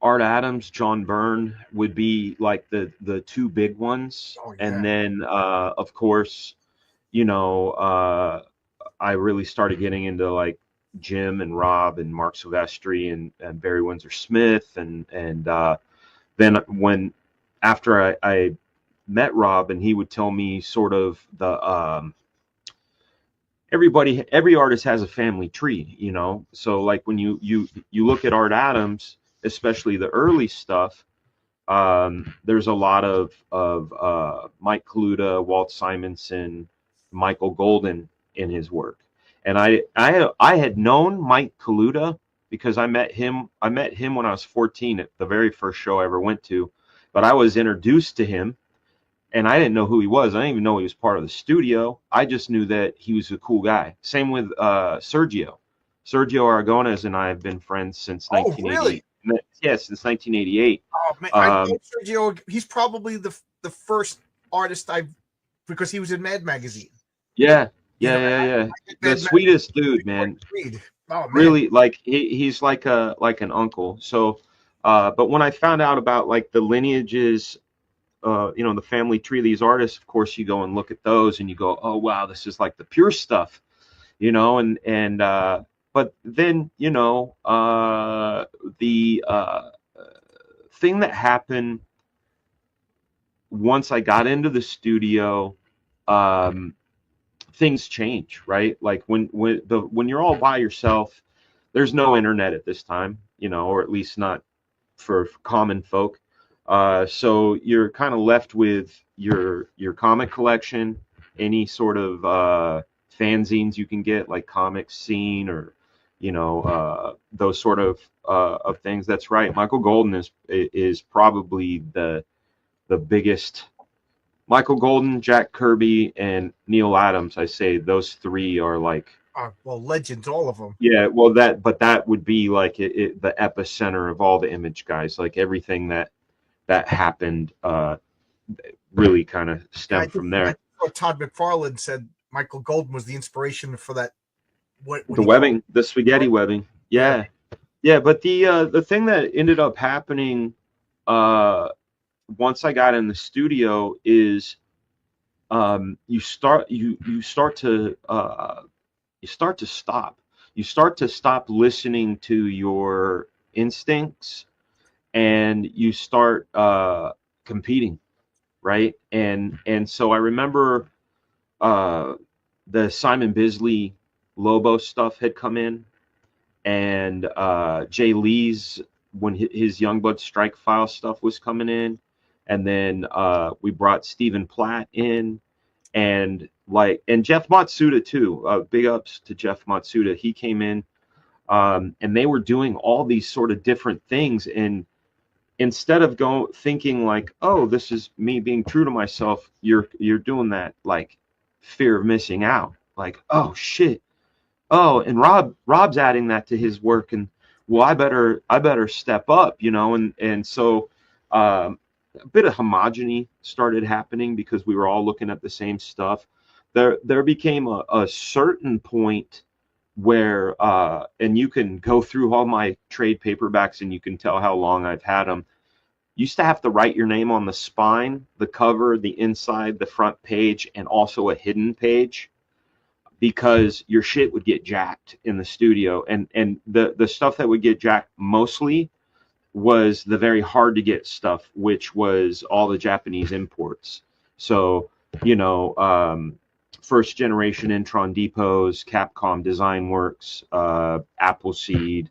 Art Adams, John Byrne would be like the two big ones. And then, of course, you know, I really started getting into like Jim and Rob and Mark Silvestri and Barry Windsor Smith, and then when after I met Rob, and he would tell me sort of the every artist has a family tree, you know. So like when you look at Art Adams, especially the early stuff, there's a lot of Mike Kaluta, Walt Simonson, Michael Golden in his work. And I had known Mike Kaluta because I met him when I was 14 at the very first show I ever went to, but I was introduced to him. And I didn't know who he was. I didn't even know he was part of the studio. I just knew that he was a cool guy. Same with Sergio. Sergio Aragonés and I have been friends since 1988. Really? Yeah, since 1988. Oh man, I know Sergio. He's probably the first artist because he was in Mad Magazine. Yeah. The sweetest dude, man. Oh man. Really, like he's like an uncle. So, but when I found out about like the lineages, the family tree of these artists, of course, you go and look at those and you go, oh wow, this is like the pure stuff, and but then the thing that happened once I got into the studio, um, things change, right? Like when you're all by yourself, there's no internet at this time, or at least not for common folk. So you're kind of left with your comic collection, any sort of fanzines you can get, like Comic Scene or those sort of things. That's right. Michael Golden is probably the biggest. Michael Golden, Jack Kirby, and Neil Adams. I say those three are like. Well, legends, all of them. Yeah, well, that would be like the epicenter of all the Image guys. Like everything that happened really kind of stemmed from there. Todd McFarlane said Michael Golden was the inspiration for that. The webbing, the spaghetti webbing. Yeah. But the thing that ended up happening once I got in the studio is you start to stop. You start to stop listening to your instincts, and you start competing, right? And so I remember the Simon Bisley Lobo stuff had come in, and Jay Lee's when his Youngblood Strike File stuff was coming in, and then we brought Stephen Platt in. And Jeff Matsuda too. Big ups to Jeff Matsuda. He came in, and they were doing all these sort of different things. And instead of thinking like, oh, this is me being true to myself, you're doing that like fear of missing out. Like, oh shit. Oh, and Rob's adding that to his work, and well, I better step up, and so. A bit of homogeny started happening because we were all looking at the same stuff. There became a certain point where, and you can go through all my trade paperbacks and you can tell how long I've had them. You used to have to write your name on the spine, the cover, the inside, the front page, and also a hidden page, because your shit would get jacked in the studio. And the stuff that would get jacked mostly was the very hard to get stuff, which was all the Japanese imports. So, first generation Intron Depots, Capcom Design Works, Appleseed,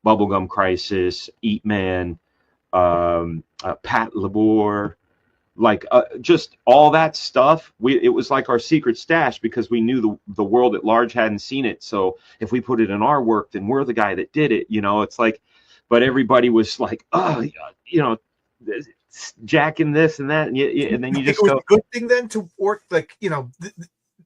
Bubblegum Crisis, Eat Man, Pat Labor, just all that stuff. It was like our secret stash because we knew the world at large hadn't seen it. So if we put it in our work, then we're the guy that did it. It's like, but everybody was like, oh, jacking this and that, and then you just go. A good thing then to work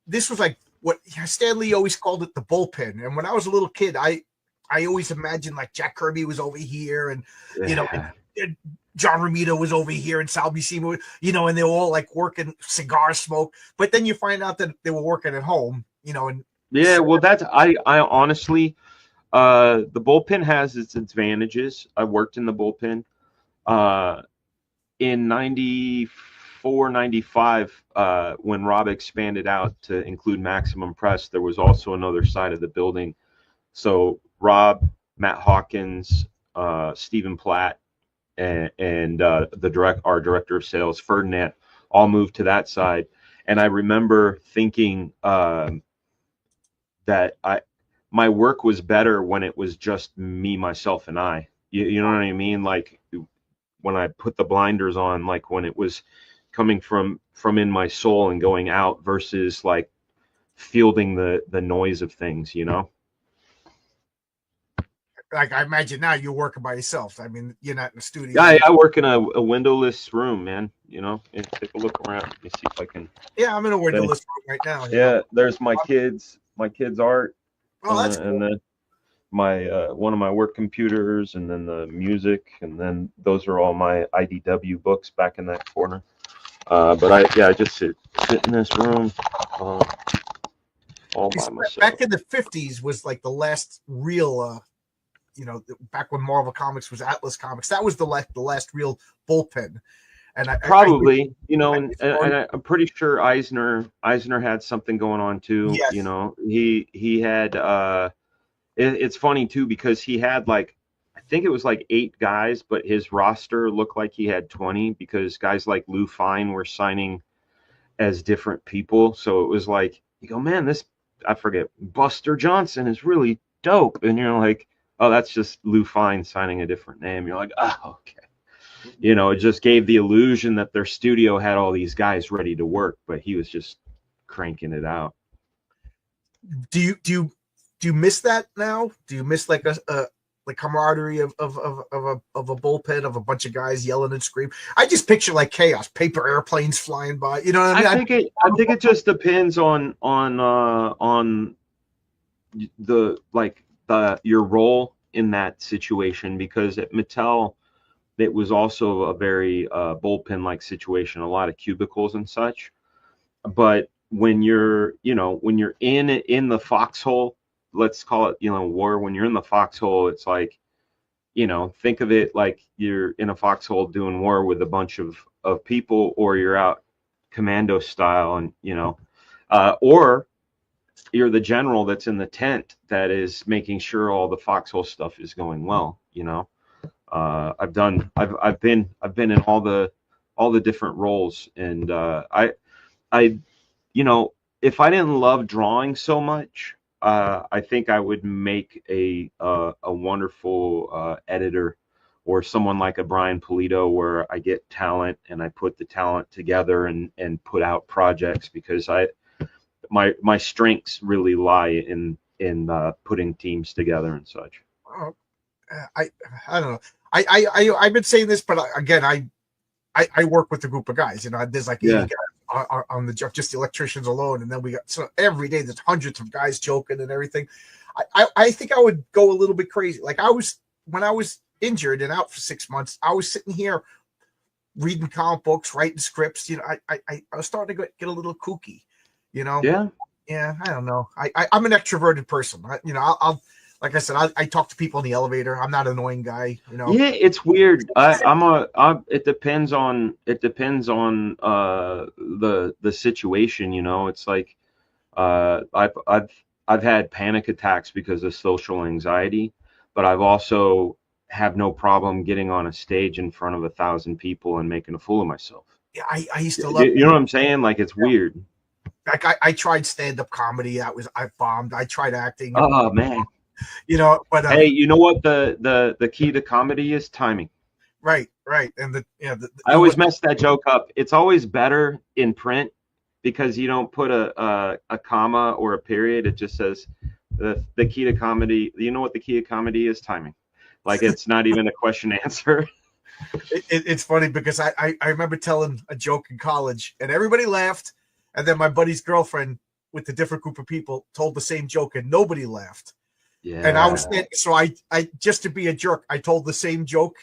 this was like what Stan Lee always called it, the bullpen. And when I was a little kid, I always imagined like Jack Kirby was over here, and and John Romita was over here, and Sal Buscema, and they were all like working cigar smoke. But then you find out that they were working at home, and well, that's I honestly. The bullpen has its advantages. I worked in the bullpen in 94, 95, when Rob expanded out to include Maximum Press. There was also another side of the building. So Rob, Matt Hawkins, Stephen Platt, and our director of sales, Ferdinand, all moved to that side. And I remember thinking that my work was better when it was just me, myself, and I. You know what I mean? Like when I put the blinders on, like when it was coming from in my soul and going out versus like fielding the noise of things, Like I imagine now you're working by yourself. I mean, you're not in the studio. Yeah, I work in a windowless room, man. And take a look around. Let me see if I can. Yeah, I'm in a windowless room right now. Yeah, there's my kids' art. Oh, that's cool. And then my one of my work computers, and then the music, and then those are all my IDW books back in that corner. But I just sit in this room all all by myself. Back in the 50s was like the last real, back when Marvel Comics was Atlas Comics. That was the last real bullpen. And probably, and I'm pretty sure Eisner had something going on too. Yes. He had. It's funny too because he had I think it was 8 guys, but his roster looked like he had 20 because guys like Lou Fine were signing as different people. So it was you go, man, this, I forget, Buster Johnson is really dope, and you're like, oh, that's just Lou Fine signing a different name. You're like, oh, okay. It just gave the illusion that their studio had all these guys ready to work, but he was just cranking it out. Do you miss that now? Do you miss the camaraderie of a bullpen of a bunch of guys yelling and screaming? I just picture chaos, paper airplanes flying by. You know what I mean? I think it just depends on the your role in that situation, because at Mattel it was also a very bullpen-like situation, a lot of cubicles and such. But when you're in the foxhole, let's call it, war, when you're in the foxhole, it's think of it like you're in a foxhole doing war with a bunch of people, or you're out commando style, and or you're the general that's in the tent that is making sure all the foxhole stuff is going well. I've been in all the different roles, and if I didn't love drawing so much, I think I would make a wonderful editor, or someone like a Brian Pulido, where I get talent and I put the talent together and put out projects, because my strengths really lie in putting teams together and such. I don't know. I've been saying this, but again, I work with a group of guys. There's 80 guys on the job, just the electricians alone, and then we got, so every day there's hundreds of guys joking and everything. I think I would go a little bit crazy. When I was injured and out for 6 months, I was sitting here reading comic books, writing scripts. I was starting to get a little kooky. Yeah. I don't know. I'm an extroverted person. I'll like I said, I talk to people in the elevator. I'm not an annoying guy. Yeah, it's weird. It depends on the situation. It's I've had panic attacks because of social anxiety, but I've also have no problem getting on a stage in front of 1,000 people and making a fool of myself. Yeah, I used to love. You know what I'm saying? It's weird. I tried stand-up comedy. I bombed. I tried acting. Oh man. But hey, you know what the key to comedy is? Timing. Right, and I always mess that joke up. It's always better in print because you don't put a comma or a period. It just says the key to comedy. You know what the key to comedy is? Timing. It's not even a question answer. It's funny because I remember telling a joke in college and everybody laughed, and then my buddy's girlfriend with a different group of people told the same joke and nobody laughed. Yeah. And I was so I just to be a jerk, I told the same joke,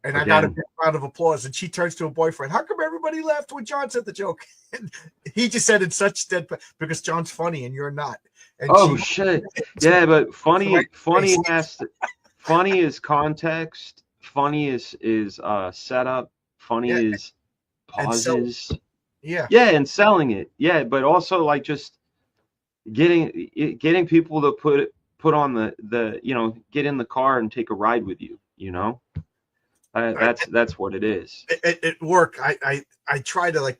and I got a big round of applause. And she turns to her boyfriend, "How come everybody laughed when John said the joke?" And he just said in such stead, because John's funny and you're not. And shit! Yeah, but funny is context. Funny is setup. Funny is pauses. And selling it. Yeah, but also just getting people to put on the get in the car and take a ride with you. That's what it is. At work, I try to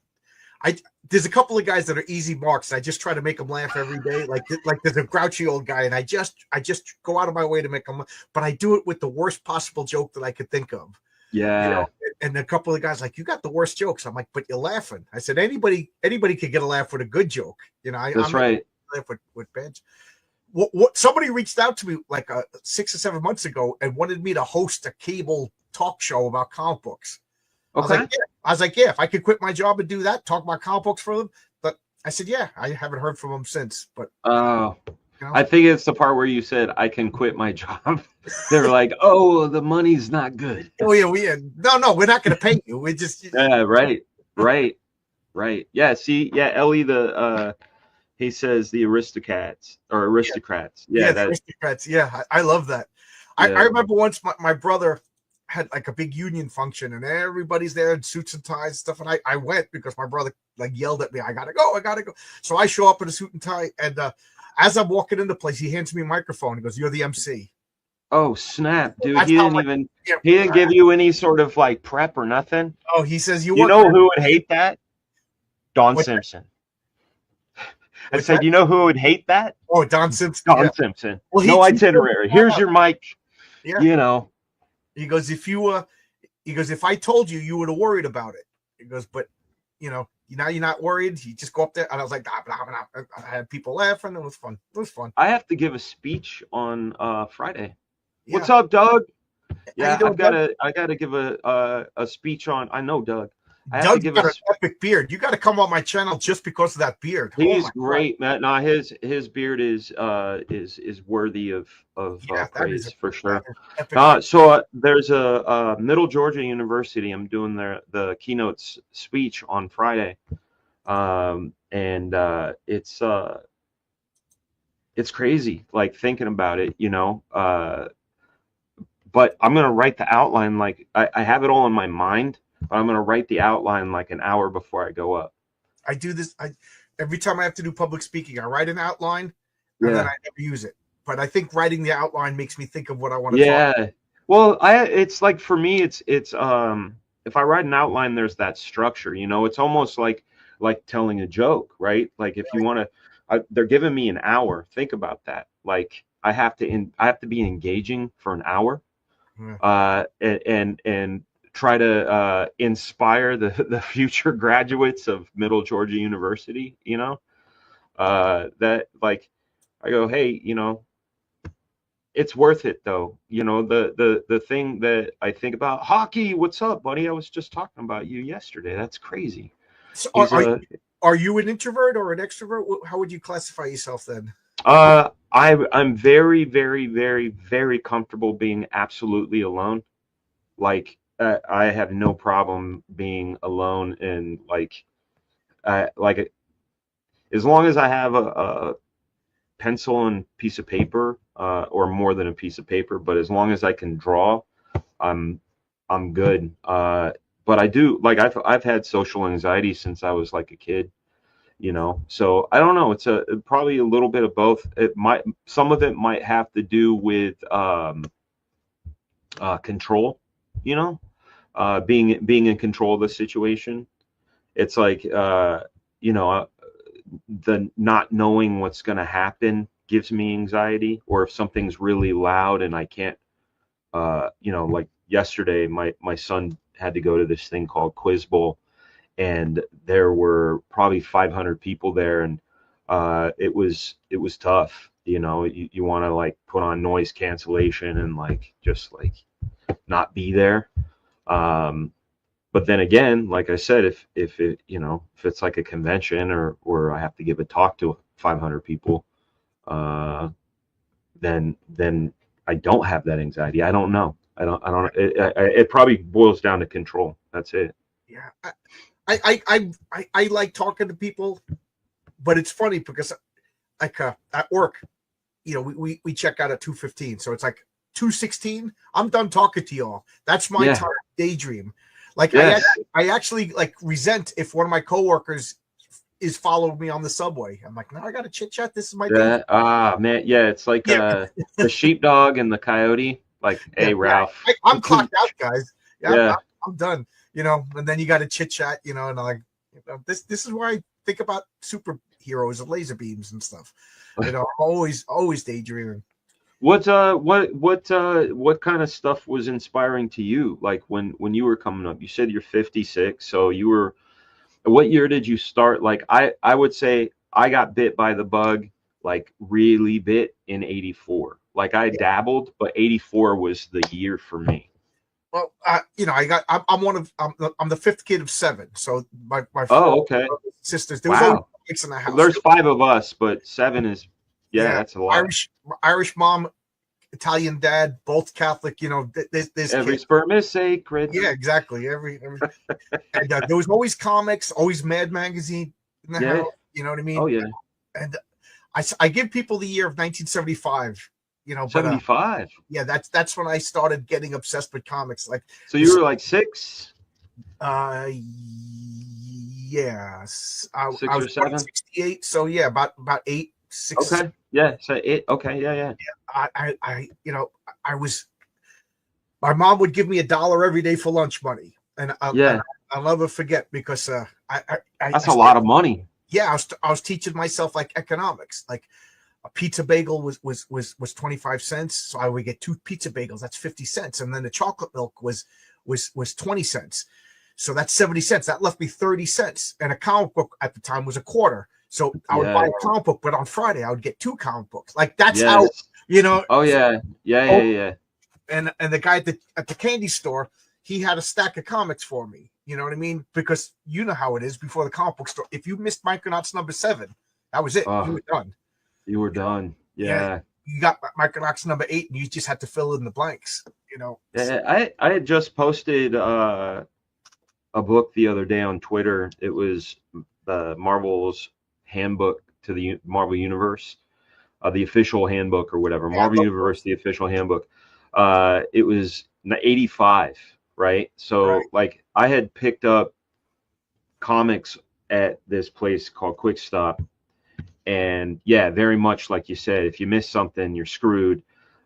there's a couple of guys that are easy marks. I just try to make them laugh every day. There's a grouchy old guy, and I just go out of my way to make them laugh, but I do it with the worst possible joke that I could think of. Yeah. And a couple of guys you got the worst jokes. I'm like, but you're laughing. I said, anybody could get a laugh with a good joke. That's right. Laugh with bad. What somebody reached out to me 6 or 7 months ago and wanted me to host a cable talk show about comic books. Okay. I was like, yeah, if I could quit my job and do that, talk about comic books for them. But I said, yeah, I haven't heard from them since. But I think it's the part where you said I can quit my job. They're like, oh, the money's not good. Oh yeah, no, we're not going to pay you. We just right. Yeah, see, yeah, Ellie, He says the aristocrats or Yeah, aristocrats. Yeah, yeah, the that. aristocrats. Yeah, I love that. I Yeah. remember once my brother had like a big union function and everybody's there in suits and ties and stuff. And I went because my brother like yelled at me, I gotta go, I gotta go. So I show up in a suit and tie. And as I'm walking into place, he hands me a microphone. He goes, "You're the MC." Oh snap, dude! That's He how didn't much, even. yeah, He didn't give you any sort of like prep or nothing. oh, he says, "You You work know here." who would hate that? Don What, Simpson. I what's said, that? you know who would hate that? Oh, Don Simpson. Yeah. Don Simpson. Well, No he told me itinerary. flat Here's out. your mic. Yeah. You know. He goes, he goes, if I told you, you would have worried about it. He goes, but now you're not worried. You just go up there. And I was like, blah, blah, blah. I had people laughing. It was fun. It was fun. I have to give a speech on Friday. Yeah. What's up, Doug? How Yeah, you doing, I gotta give a speech on. I know Doug. I have to Doug's give got a. an epic beard. You got to come on my channel just because of that beard. He's my great, man. No, his beard is worthy of Yeah, praise for sure. epic. So there's a Middle Georgia University. I'm doing the keynote speech on Friday, and it's crazy, like thinking about it, but I'm gonna write the outline. Like I have it all in my mind, but I'm gonna write the outline like an hour before I go up. I do this. Every time I have to do public speaking, I write an outline and then I never use it. But I think writing the outline makes me think of what I want to talk about. Well, it's like for me, it's if I write an outline, there's that structure. It's almost like telling a joke, right? Like if you want to, they're giving me an hour. Think about that. Like I have to be engaging for an hour, and try to inspire the future graduates of Middle Georgia University. That like I go, hey, it's worth it though. The thing that I think about hockey. What's up, buddy? I was just talking about you yesterday. That's crazy. So are you an introvert or an extrovert? How would you classify yourself then? I'm very, very, very, very comfortable being absolutely alone. Like I have no problem being alone and like as long as I have a pencil and piece of paper, or more than a piece of paper, but as long as I can draw, I'm good. But I do like I've had social anxiety since I was like a kid, So I don't know. It's probably a little bit of both. Some of it might have to do with control, being in control of the situation. It's like the not knowing what's going to happen gives me anxiety, or if something's really loud and I can't, like yesterday, my son had to go to this thing called Quiz Bowl, and there were probably 500 people there, and it was tough. You want to like put on noise cancellation and like just like not be there. But then again, like I said, if it's like a convention or I have to give a talk to 500 people, then I don't have that anxiety. I don't know. I don't. It probably boils down to control. That's it. Yeah, I like talking to people, but it's funny because like at work, we check out at 2:15, so it's like 2:16. I'm done talking to y'all. That's my time to daydream. Like yes. I actually like resent if one of my coworkers is following me on the subway. I'm like, no, I got to chit chat. This is my day. Man, yeah, it's like the sheepdog and the coyote. Like, hey, Ralph, I'm clocked out, guys. Yeah. I'm done. And then you got to chit chat. And I'm like, this is where I think about superheroes and laser beams and stuff. I'm always daydreaming. What kind of stuff was inspiring to you? Like when you were coming up, you said you're 56. So what year did you start? Like I would say I got bit by the bug, like really bit in 84. Like I dabbled, but 84 was the year for me. Well, I'm the fifth kid of 7. So my four sisters, there was only 6 in the house. There's 5 of us, but 7 is, that's a lot. Irish mom, Italian dad, both Catholic. There's every sperm is sacred. Yeah, exactly. Every and there was always comics, always Mad Magazine in the house. You know what I mean? Oh yeah. And I give people the year of 1975. But 75. yeah, that's when I started getting obsessed with comics. Like, So you were like 6? Yes, I 6 was or born in 7? '68, so yeah, about 8, 6. Okay. Yeah. So 8. Okay. Yeah. Yeah. I was. My mom would give me $1 every day for lunch money, and Yeah. I'll never forget because That's a lot of money. yeah, I was teaching myself like economics. Like a pizza bagel was 25 cents, so I would get 2 pizza bagels. That's 50 cents, and then the chocolate milk was 20 cents. So that's 70 cents. That left me 30 cents. And a comic book at the time was a quarter. So I would buy a comic book, but on Friday I would get 2 comic books. Like that's how, Oh yeah. Yeah. Yeah. Yeah. and the guy at the candy store, he had a stack of comics for me. You know what I mean? Because you know how it is before the comic book store. If you missed Micronauts #7, that was it. You were done. You were done. Yeah. You got Micronauts #8, and you just had to fill in the blanks. Yeah, I had just posted a book the other day on Twitter. It was the Marvel's handbook to the Marvel Universe, the official handbook or whatever. Marvel Universe, the official handbook. It was 85, right? So like I had picked up comics at this place called Quick Stop, and yeah, very much like you said, if you miss something, you're screwed.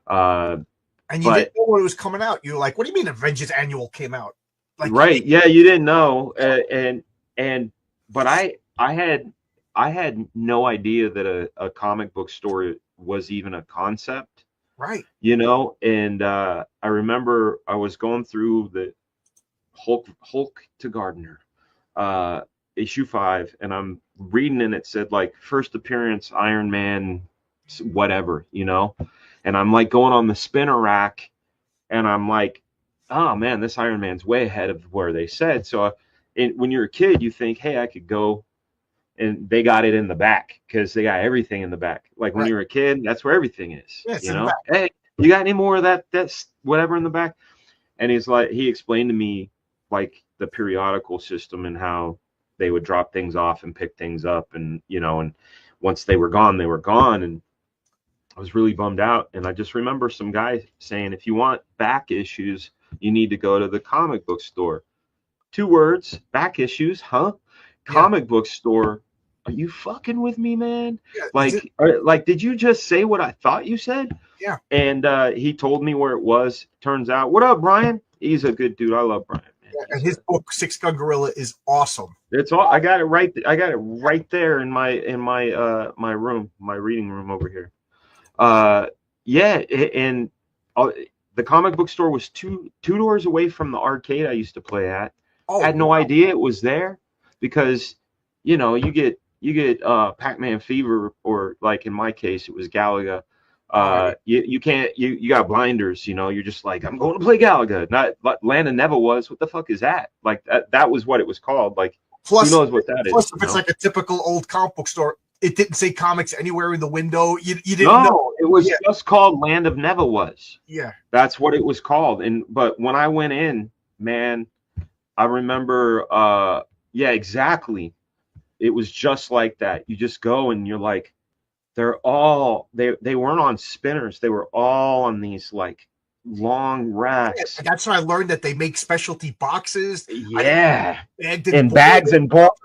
And you didn't know when it was coming out. You were like, "What do you mean Avengers Annual came out?" Like, right? Yeah, you didn't know, but I had no idea that a comic book store was even a concept, right? And I remember I was going through the Hulk to Gardner, issue 5, and I'm reading, and it said like first appearance Iron Man, whatever, and I'm like going on the spinner rack, and I'm like, oh man, this Iron Man's way ahead of where they said. So when you're a kid, you think, hey, I could go, and they got it in the back because they got everything in the back. Like when you're a kid, that's where everything is. Yeah, in the back. Hey, you got any more of that's whatever in the back? And he explained to me like the periodical system and how they would drop things off and pick things up, and and once they were gone, and I was really bummed out. And I just remember some guy saying, if you want back issues, you need to go to the comic book store. 2 words, back issues, huh? Comic book store. Are you fucking with me, man? Yeah, did you just say what I thought you said? Yeah. And he told me where it was. Turns out, what up, Brian? He's a good dude. I love Brian, man. Yeah, and his book, Six Gun Gorilla, is awesome. It's all. I got it right there in my my room, my reading room over here. Yeah, and the comic book store was two doors away from the arcade I used to play at. I had no idea it was there because you get Pac-Man fever, or like in my case it was Galaga. You can't, you got blinders, you're just like, I'm going to play Galaga, not Land of Neva was. What the fuck is that? Like that was what it was called. Like, who knows what that is? Plus, if it's like a typical old comic book store, it didn't say comics anywhere in the window. You didn't know. It was just called Land of Neva was. Yeah. That's what it was called. But when I went in, man, I remember, yeah, exactly. It was just like that. You just go and you're like, they weren't on spinners. They were all on these like long racks. Yeah, that's when I learned that they make specialty boxes. Yeah. And bags and balls.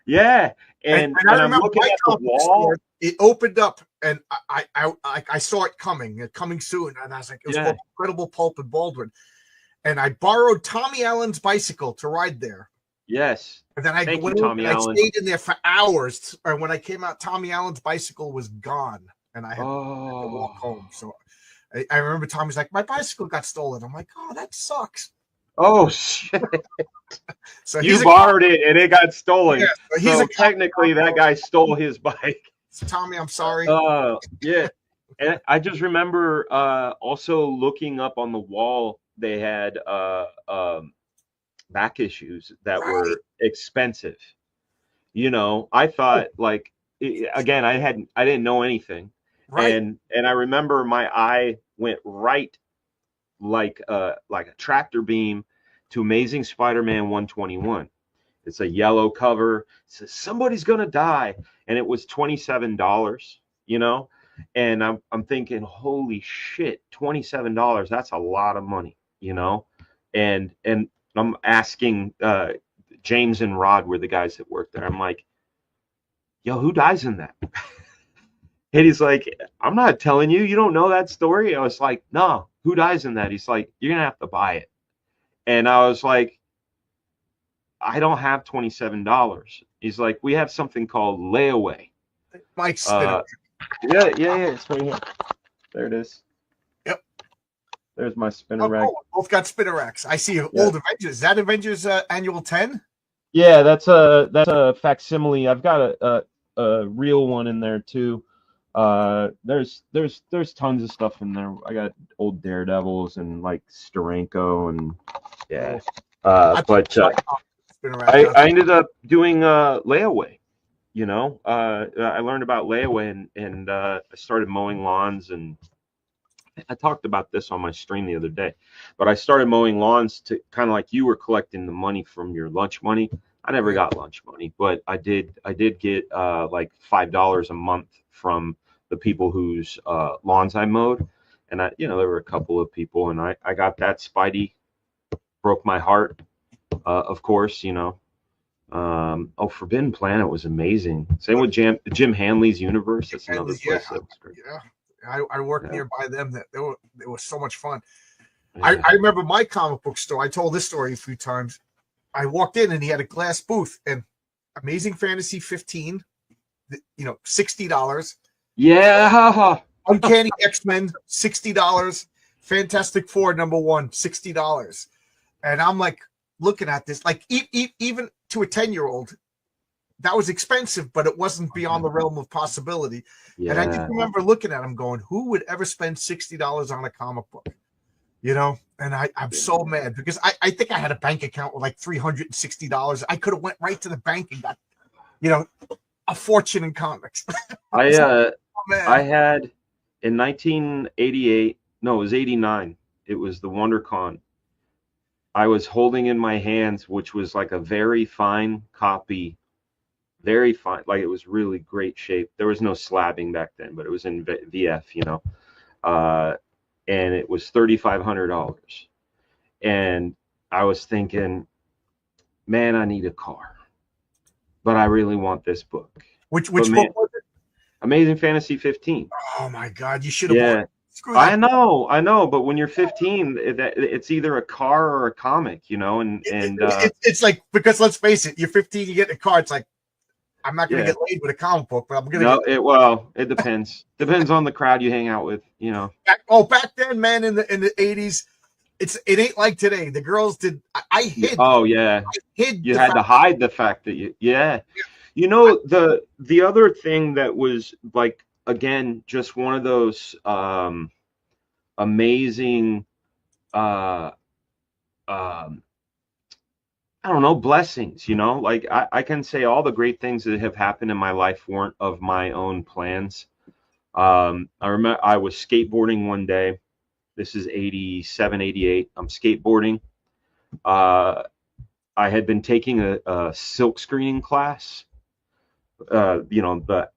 Yeah. And I'm looking at the wall. It opened up, and I saw it coming soon, and I was like, it was called Incredible Pulp and Baldwin, and I borrowed Tommy Allen's bicycle to ride there. Yes. And then I stayed in there for hours, and when I came out, Tommy Allen's bicycle was gone, and I had to walk home. So I remember Tommy's like, my bicycle got stolen. I'm like, oh, that sucks. Oh shit! So you borrowed it and it got stolen. Yeah, so technically, that guy stole his bike. Tommy, I'm sorry. Yeah, and I just remember also looking up on the wall. They had back issues that were expensive. I thought again, I didn't know anything, and I remember my eye went right like a tractor beam to Amazing Spider-Man 121. It's a yellow cover. It says somebody's gonna die, and it was $27, you know, and I'm thinking, holy shit, $27, that's a lot of money, you know, and I'm asking James and Rod were the guys that worked there. I'm like, yo, who dies in that? And he's like, I'm not telling you. You don't know that story. I was like, no, who dies in that? He's like, you're gonna have to buy it. And I was like, I don't have $27. He's like, we have something called layaway. Mike's spinner. Yeah. It's right here. There it is. Yep. There's my spinner rack. Oh, both got spinner racks. I see old Avengers. Is that Avengers Annual 10? Yeah, that's a facsimile. I've got a real one in there too. There's tons of stuff in there. I got old Daredevils and like Steranko and yeah. But I ended up doing layaway. You know, I learned about layaway and I started mowing lawns, and I talked about this on my stream the other day, but I started mowing lawns to kind of like you were collecting the money from your lunch money. I never got lunch money, but I did get like $5 a month from the people whose lawns I mowed. And there were a couple of people, and I got that. Spidey broke my heart, of course, Forbidden Planet was amazing. Same with Jim Hanley's Universe. That's another place that was great. Yeah. I worked nearby them. It was so much fun. Yeah. I remember my comic book store. I told this story a few times. I walked in and he had a glass booth, and Amazing Fantasy 15, $60. Yeah. Uncanny X-Men, $60. Fantastic Four #1, $60. And I'm like looking at this, like even to a 10-year-old, that was expensive, but it wasn't beyond the realm of possibility. Yeah. And I just remember looking at him going, who would ever spend $60 on a comic book? And I'm so mad because I think I had a bank account with like $360. I could have went right to the bank and got, a fortune in comics. I had in 1988, no, it was 89. It was the WonderCon. I was holding in my hands, which was like a very fine copy, very fine, like it was really great shape. There was no slabbing back then, but it was in VF, and it was $3,500. And I was thinking, man, I need a car, but I really want this book. Which book was it? Amazing Fantasy 15. Oh my God, you should have bought it. I know, but when you're 15, it's either a car or a comic, and it's like, because let's face it, you're 15, you get a car. It's like, I'm not going to get laid with a comic book, but I'm going to. It depends. Depends on the crowd you hang out with, Back then, man, in the 80s, it ain't like today. The girls did. I hid. Oh yeah, I hid. You had to hide the fact that the other thing that was like, again, just one of those amazing I don't know, blessings, like I can say all the great things that have happened in my life weren't of my own plans. I remember I was skateboarding one day. This is 87, 88. I'm skateboarding. I had been taking a silk screening class, the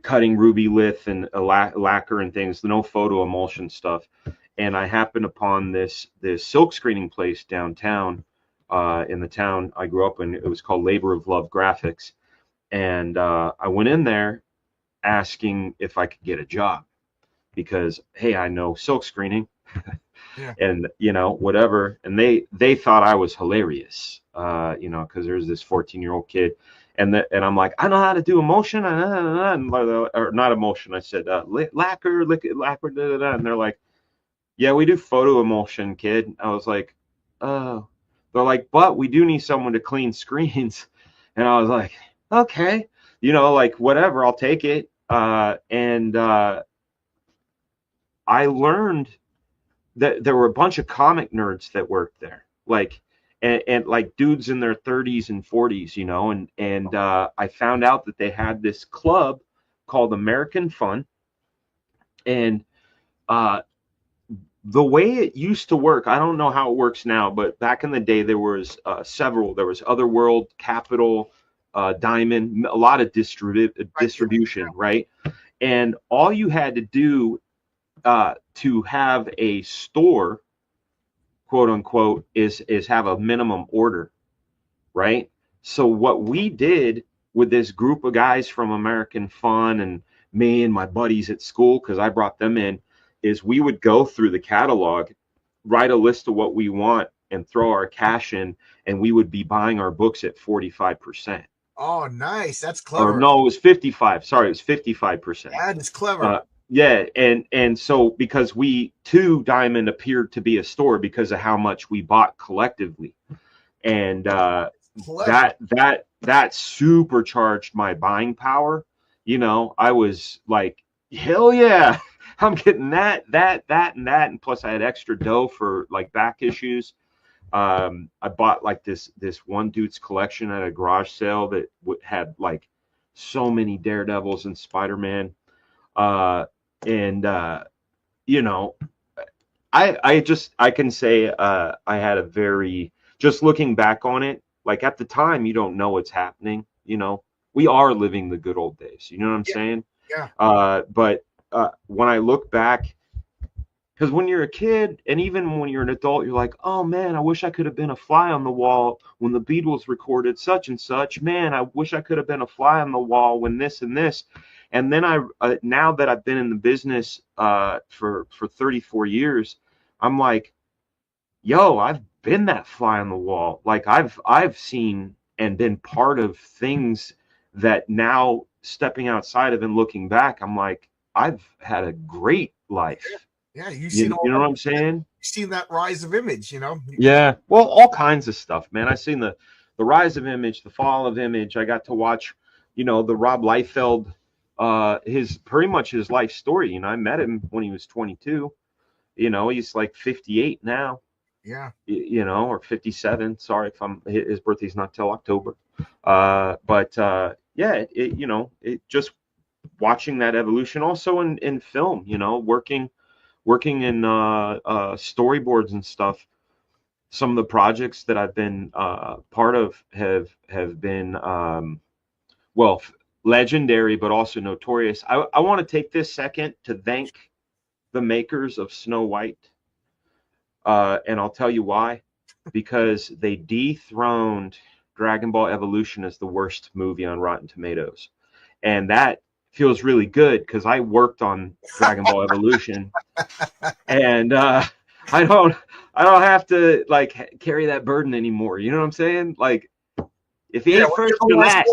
cutting ruby lith and lacquer and things, no photo emulsion stuff. And I happened upon this silk screening place downtown, in the town I grew up in. It was called Labor of Love Graphics. And I went in there asking if I could get a job because, hey, I know silk screening. Yeah. And whatever, and they thought I was hilarious, because there's this 14-year-old kid, and I'm like, I know how to do emotion, or not emotion. I said lacquer, and they're like, yeah, we do photo emulsion, kid. I was like, oh. They're like, but we do need someone to clean screens, and I was like, okay, like whatever, I'll take it. And I learned that there were a bunch of comic nerds that worked there, like, and like dudes in their 30s and 40s, and I found out that they had this club called American Fun. And the way it used to work, I don't know how it works now, but back in the day, there was several. There was Otherworld, Capital, Diamond, a lot of distribution, right? And all you had to do to have a store, quote unquote, is have a minimum order, right? So what we did with this group of guys from American Fun and me and my buddies at school, because I brought them in, is we would go through the catalog, write a list of what we want, and throw our cash in, and we would be buying our books at 45%. Oh, nice. That's clever. Or no, it was 55. Sorry, it was 55%. That is clever. Yeah, and so because Diamond appeared to be a store because of how much we bought collectively, and that supercharged my buying power. You know, I was like, hell yeah, I'm getting that, and plus I had extra dough for like back issues. I bought like this one dude's collection at a garage sale that had like so many Daredevils and Spider-Man. You know, I can say I had a very, just looking back on it, like at the time you don't know what's happening, you know, we are living the good old days, you know what I'm saying? Yeah. But when I look back, because when you're a kid and even when you're an adult, you're like, oh man, I wish I could have been a fly on the wall when the Beatles recorded such and such. Man, I wish I could have been a fly on the wall when this and this. And then now that I've been in the business for 34 years, I'm like, yo, I've been that fly on the wall. Like I've seen and been part of things that now stepping outside of and looking back, I'm like, I've had a great life. Yeah, you know what I'm saying? You've seen that rise of Image, you know? Yeah, well, all kinds of stuff, man. I've seen the rise of Image, the fall of Image. I got to watch, you know, the Rob Liefeld, his pretty much his life story. You know, I met him when he was 22. You know, he's like 58 now. Yeah. You know, or 57. Sorry if his birthday's not till October. But yeah, you know, it just watching that evolution. Also in film, you know, working in storyboards and stuff. Some of the projects that I've been part of have been well, legendary, but also notorious. I want to take this second to thank the makers of Snow White, and I'll tell you why. Because they dethroned Dragon Ball Evolution as the worst movie on Rotten Tomatoes, and that feels really good because I worked on Dragon Ball Evolution, and I don't have to like carry that burden anymore. You know what I'm saying? Like, if you ain't first, you're last.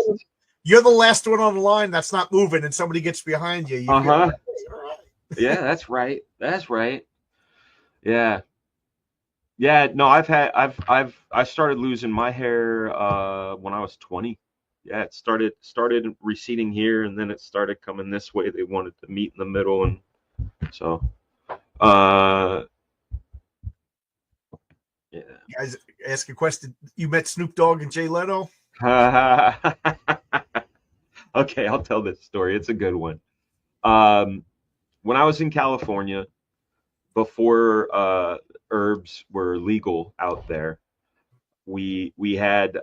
You're the last one on the line that's not moving, and somebody gets behind you. Right. Yeah, that's right. That's right. Yeah. Yeah. No, I started losing my hair when I was 20. Yeah, it started receding here, and then it started coming this way. They wanted to meet in the middle, and so yeah. Guys, ask a question. You met Snoop Dogg and Jay Leno? Okay, I'll tell this story. It's a good one. When I was in California, before herbs were legal out there, we had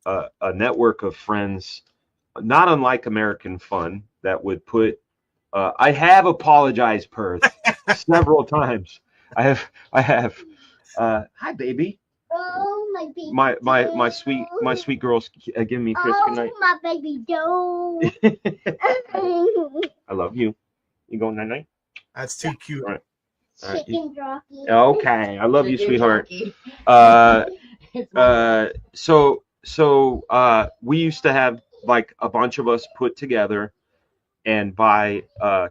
a network of friends, not unlike American Fun, that would put. I have apologized, Perth, several times. I have. Hi, baby. Oh, my baby. My sweet girls giving me a kiss. Good night. My baby doe. I love you. You going night night? That's too cute. All right. Chicken jockey. Okay, I love you, sweetheart. So we used to have like a bunch of us put together and buy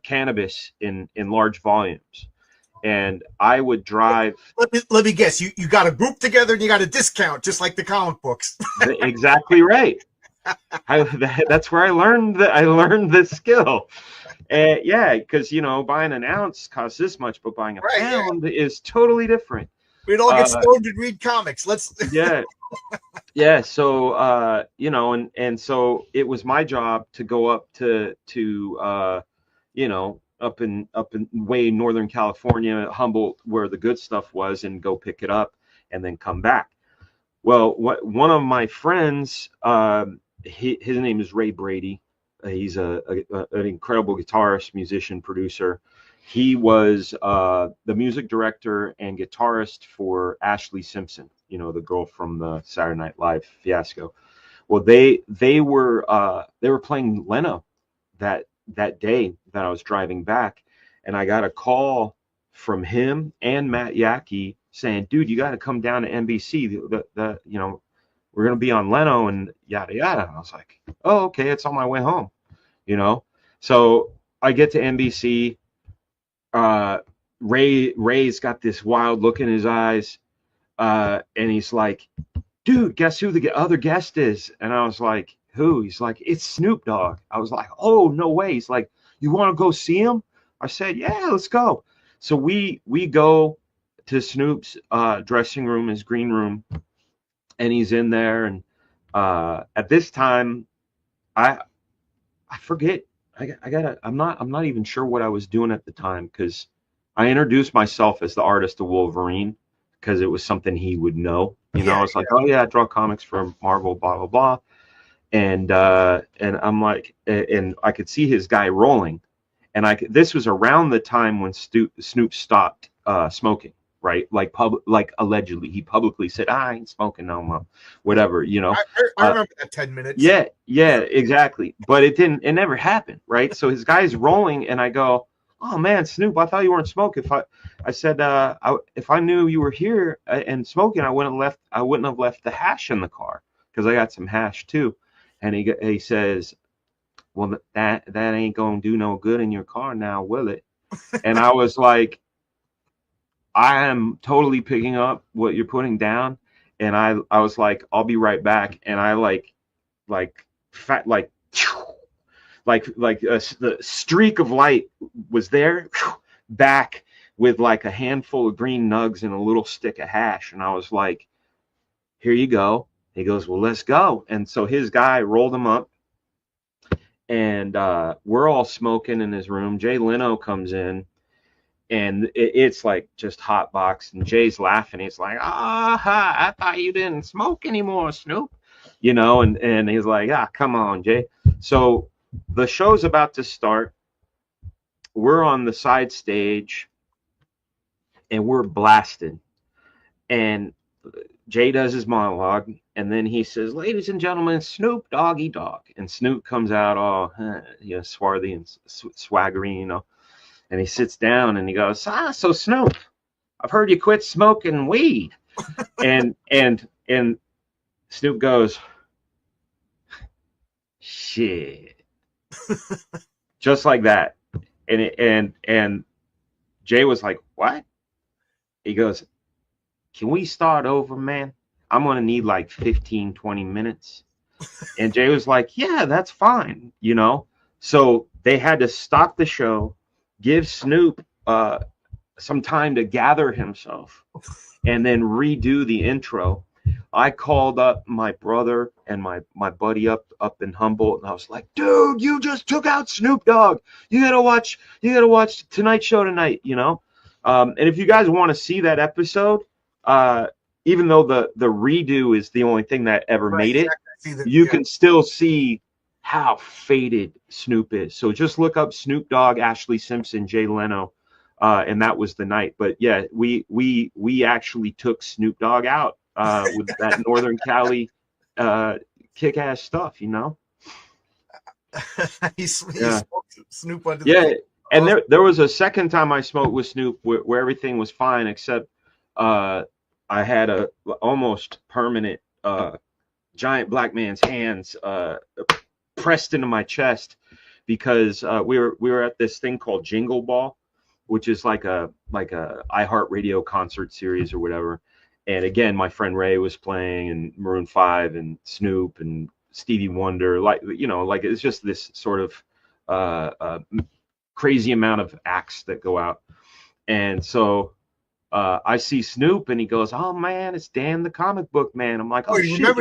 cannabis in large volumes, and I would drive. Let me guess. You got a group together and you got a discount, just like the comic books. Exactly right. That's where I learned the skill. Yeah, because you know, buying an ounce costs this much, but buying a pound is totally different. We'd all get stoned and read comics. Yeah. So you know, and so it was my job to go up to you know, up in way Northern California, Humboldt, where the good stuff was, and go pick it up and then come back. Well, one of my friends his name is Ray Brady. He's an incredible guitarist, musician, producer. He was the music director and guitarist for Ashlee Simpson, the girl from the Saturday Night Live fiasco. Well, they were playing Leno that day that I was driving back, and I got a call from him and Matt Yackey saying, "Dude, you got to come down to NBC. We're gonna be on Leno and yada yada." And I was like, "Oh, okay, it's on my way home," So I get to NBC. Ray's got this wild look in his eyes, and he's like, "Dude, guess who the other guest is?" And I was like, "Who?" He's like, "It's Snoop Dogg." I was like, "Oh, no way." He's like, "You want to go see him?" I said, "Yeah, let's go." So we go to Snoop's dressing room, his green room, and he's in there. And at this time, I forget. I'm not even sure what I was doing at the time, because I introduced myself as the artist of Wolverine because it was something he would know. I was like, "Oh yeah, I draw comics for Marvel, blah blah blah," and I'm like, and I could see his guy rolling, and this was around the time when Snoop stopped smoking, right? Like allegedly, he publicly said, "I ain't smoking no more," whatever, I remember that 10 minutes. Yeah, exactly. But it never happened, right? So his guy's rolling, and I go, "Oh man, Snoop, I thought you weren't smoking." I said, if I knew you were here and smoking, I wouldn't have left the hash in the car, because I got some hash too. And he says, "Well, that ain't gonna do no good in your car now, will it?" And I was like, "I am totally picking up what you're putting down." And I was like, "I'll be right back." And I the streak of light was there, back with like a handful of green nugs and a little stick of hash. And I was like, "Here you go." He goes, "Well, let's go." And so his guy rolled him up, and we're all smoking in his room. Jay Leno comes in, and it's like just hot box, and Jay's laughing. He's like, I thought you didn't smoke anymore, Snoop." And he's like, "Come on, Jay." So the show's about to start. We're on the side stage, and we're blasting. And Jay does his monologue, and then he says, "Ladies and gentlemen, Snoop Doggy Dogg." And Snoop comes out all swarthy and swaggery, and he sits down and he goes, "So Snoop, I've heard you quit smoking weed." and Snoop goes, "Shit." Just like that. And Jay was like, "What?" He goes, "Can we start over, man? I'm going to need like 15, 20 minutes. And Jay was like, "Yeah, that's fine." So they had to stop the show, give Snoop some time to gather himself, and then redo the intro. I called up my brother and my buddy up in Humboldt, and I was like, "Dude, you just took out Snoop Dogg. You gotta watch Tonight Show tonight." And if you guys want to see that episode, even though the redo is the only thing that ever made it, you can still see how faded Snoop is. So just look up Snoop Dogg, Ashlee Simpson, Jay Leno, and that was the night. But yeah, we actually took Snoop Dogg out with that Northern Cali kick-ass stuff, He smoked Snoop under the and there was a second time I smoked with Snoop where everything was fine, except I had a almost permanent giant black man's hands pressed into my chest, because we were at this thing called Jingle Ball, which is like a iHeartRadio concert series or whatever. And again, my friend Ray was playing, and Maroon 5 and Snoop and Stevie Wonder, like it's just this sort of crazy amount of acts that go out. And so I see Snoop, and he goes, "Oh man, it's Dan the comic book man." I'm like, "Oh shit,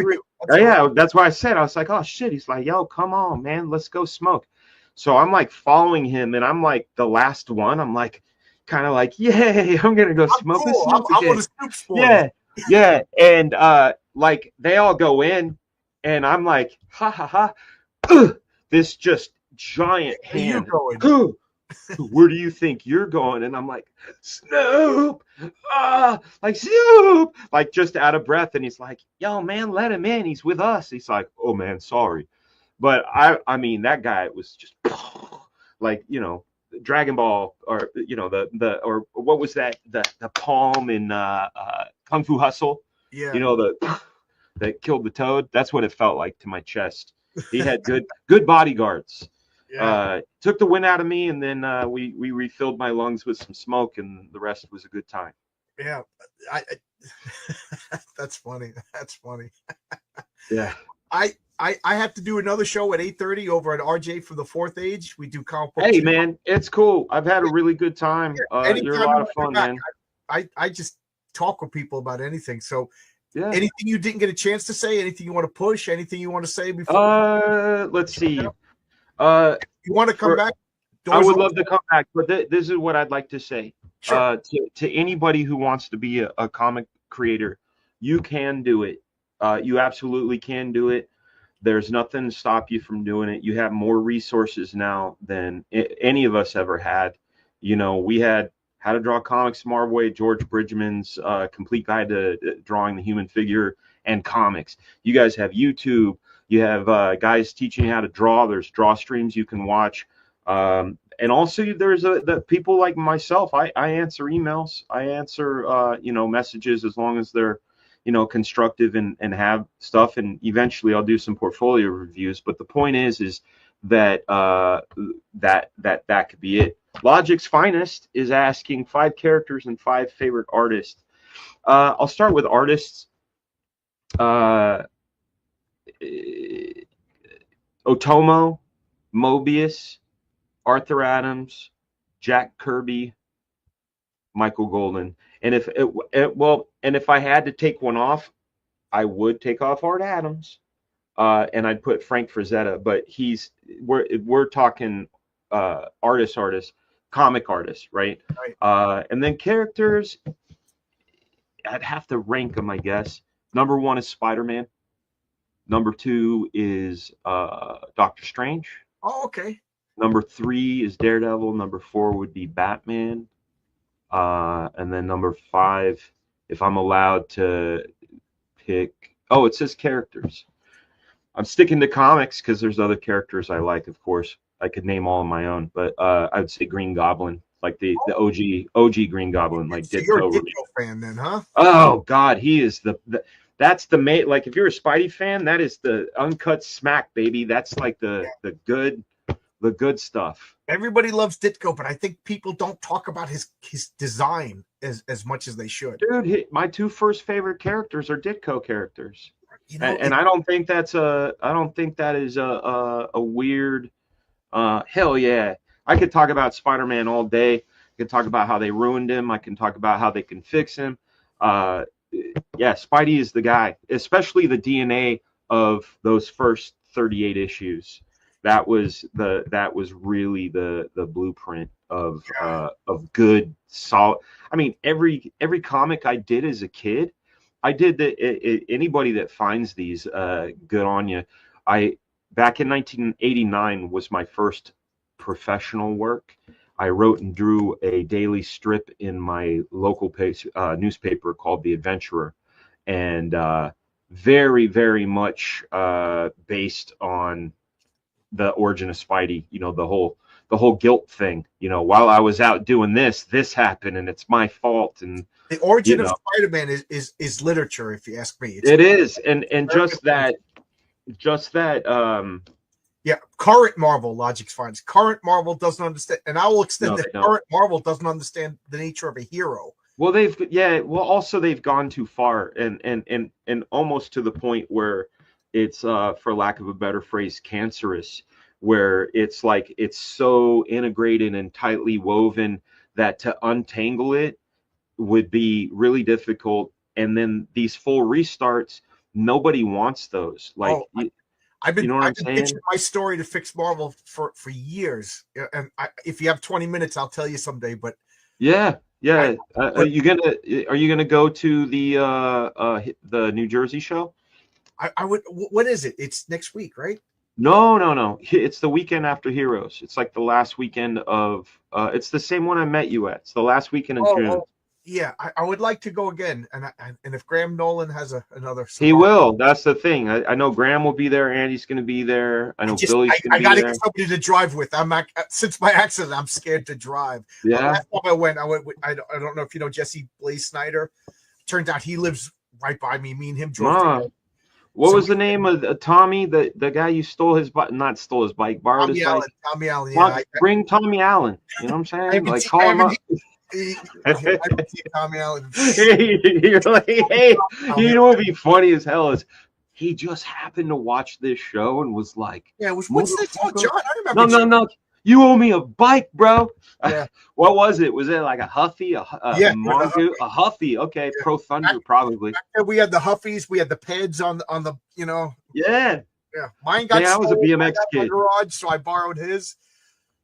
yeah." That's why I said, I was like, "Oh shit." He's like, "Yo, come on, man, let's go smoke." So I'm like following him, and I'm like the last one. I'm like, kind of like, "Yay, I'm gonna go smoke with Snoop again." Yeah. And like they all go in, and I'm like, ha ha ha, this just giant Where you hand. going? Where do you think you're going? And I'm like, Snoop, like Snoop, like just out of breath. And he's like, yo, man, let him in. He's with us. He's like, oh man, sorry. But I mean, that guy was just like, you know, Dragon Ball, or you know, the or what was that, the palm in Kung Fu Hustle, Yeah. you know, the that killed the toad. That's what it felt like to my chest. He had good bodyguards. Yeah. Took the wind out of me, and then we refilled my lungs with some smoke, and the rest was a good time. Yeah. I that's funny. That's funny. Yeah. I have to do another show at 8:30 over at RJ for the Fourth Age. We do comic book. Hey man, it's cool. I've had a really good time. You're a lot of fun, man. I just talk with people about anything. So Yeah. anything you didn't get a chance to say, anything you want to push, anything you want to say before? Let's see. You want to come back? I would love to come back, but this is what I'd like to say. Sure. To anybody who wants to be a comic creator, you can do it. You absolutely can do it. There's nothing to stop you from doing it. You have more resources now than any of us ever had. You know, we had How to Draw Comics the Marvel Way, George Bridgman's Complete Guide to Drawing the Human Figure and Comics. You guys have YouTube. You have guys teaching you how to draw. There's draw streams you can watch. And also there's the people like myself. I answer emails. I answer, you know, messages as long as they're, you know, constructive and have stuff. And eventually I'll do some portfolio reviews. But the point is that that could be it. Logic's Finest is asking 5 characters and 5 favorite artists. I'll start with artists. Otomo, Mobius, Arthur Adams, Jack Kirby, Michael Golden. And if I had to take one off, I would take off Art Adams, and I'd put Frank Frazetta. But we're talking artist, comic artist, right? And then characters, I'd have to rank them, I guess. Number 1 is Spider-Man. Number 2 is Doctor Strange. Oh, okay. Number 3 is Daredevil. Number 4 would be Batman. And then number 5, if I'm allowed to pick, it says characters. I'm sticking to comics because there's other characters I like, of course. I could name all of my own, but I would say Green Goblin, like the OG Green Goblin, like so Ditko. You're a Ditko fan then, huh? Oh God, he is that's the mate. Like if you're a Spidey fan, that is the uncut smack, baby. That's like the good stuff. Everybody loves Ditko, but I think people don't talk about his design as much as they should. Dude, my 2 first favorite characters are Ditko characters, you know, and I don't think that is a weird. Hell yeah, I could talk about Spider-Man all day. I could talk about how they ruined him. I can talk about how they can fix him. Yeah, Spidey is the guy, especially the DNA of those first 38 issues. That was really the blueprint of good, solid. I mean, every comic I did as a kid, I did anybody that finds these, good on you. Back in 1989 was my first professional work. I wrote and drew a daily strip in my local newspaper called The Adventurer, and very, very much based on the origin of Spidey. You know, the whole guilt thing. You know, while I was out doing this happened, and it's my fault. And the origin of Spider-Man is literature, if you ask me. It is, and just that. Yeah, current Marvel Logic's finds. Current Marvel doesn't understand, and I will extend that current Marvel doesn't understand the nature of a hero. Well, also they've gone too far, and almost to the point where it's, for lack of a better phrase, cancerous, where it's like it's so integrated and tightly woven that to untangle it would be really difficult. And then these full restarts, nobody wants those. Like, I've been saying? pitching my story to Fix Marvel for years, and if you have 20 minutes, I'll tell you someday. But are you gonna go to the New Jersey show? I would. What is it? It's next week, right? No. It's the weekend after Heroes. It's like the last weekend of. It's the same one I met you at. It's the last weekend in June. Yeah, I would like to go again, and if Graham Nolan has another, He will. That's the thing. I know Graham will be there. Andy's going to be there. I know Billy's going to be there. I got to get somebody to drive with. Since my accident, I'm scared to drive. Yeah. Last time I went with, I don't know if you know Jesse Blaze Snyder. Turns out he lives right by me. Me and him drove together. What was the name of Tommy? The guy you stole his bike, not stole his bike, borrowed his bike. Tommy Allen. Yeah, bring Tommy Allen. You know what I'm saying? Like call him up. Tommy Allen. You're like, hey, you know what'd be funny as hell is he just happened to watch this show and was like, yeah, what's this? Oh, John, I remember. No. You owe me a bike, bro. Yeah. What was it? Was it like a Huffy? A Huffy. Okay, yeah. Pro Thunder probably. We had the Huffies. We had the Peds on the. You know. Yeah. Yeah. Mine got. I was a BMX kid. My garage, so I borrowed his.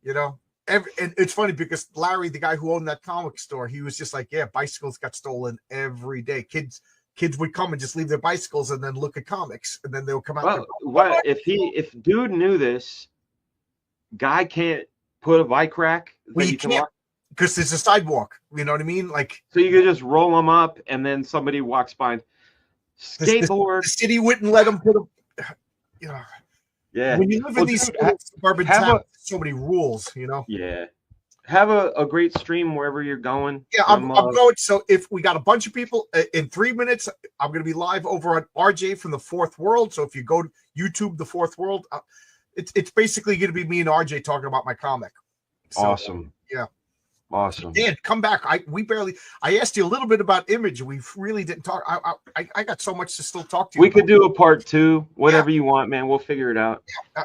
You know. And it's funny because Larry, the guy who owned that comic store, he was just like, yeah, bicycles got stolen every day. Kids would come and just leave their bicycles and then look at comics, and then they would come out. Well, what if dude knew this? Guy can't put a bike rack. Well, you can't because there's a sidewalk. You know what I mean? Like, so you could just roll them up, and then somebody walks by. Skateboard. The city wouldn't let them put a. You know. Yeah. When you live in these suburban towns, so many rules. You know. Yeah. Have a great stream wherever you're going. Yeah, I'm going. So if we got a bunch of people in 3 minutes, I'm going to be live over on RJ from the Fourth World. So if you go to YouTube, the Fourth World. It's basically going to be me and RJ talking about my comic. So, awesome. Yeah. Awesome. Dan, come back. I asked you a little bit about Image. We really didn't talk. I got so much to still talk to you. We could do a part 2, whatever you want, man. We'll figure it out. Yeah.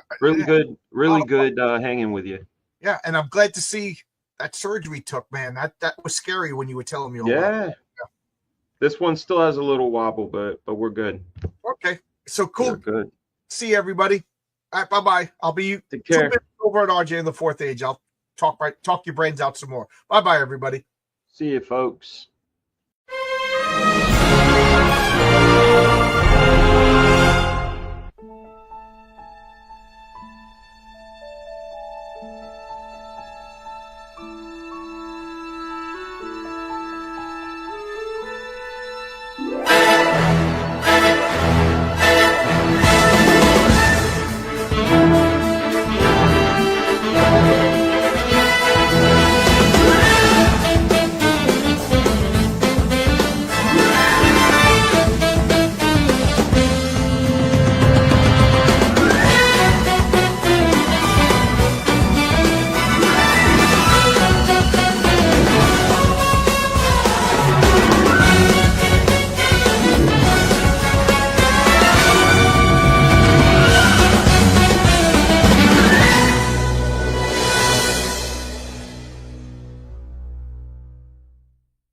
Really good hanging with you. Yeah, and I'm glad to see that surgery we took, man. That was scary when you were telling me all that. Yeah. This one still has a little wobble, but we're good. Okay. So cool. We're good. See you, everybody. All right, bye-bye. I'll be 2 minutes over at RJ in the Fourth Age. I'll talk your brains out some more. Bye-bye, everybody. See you, folks.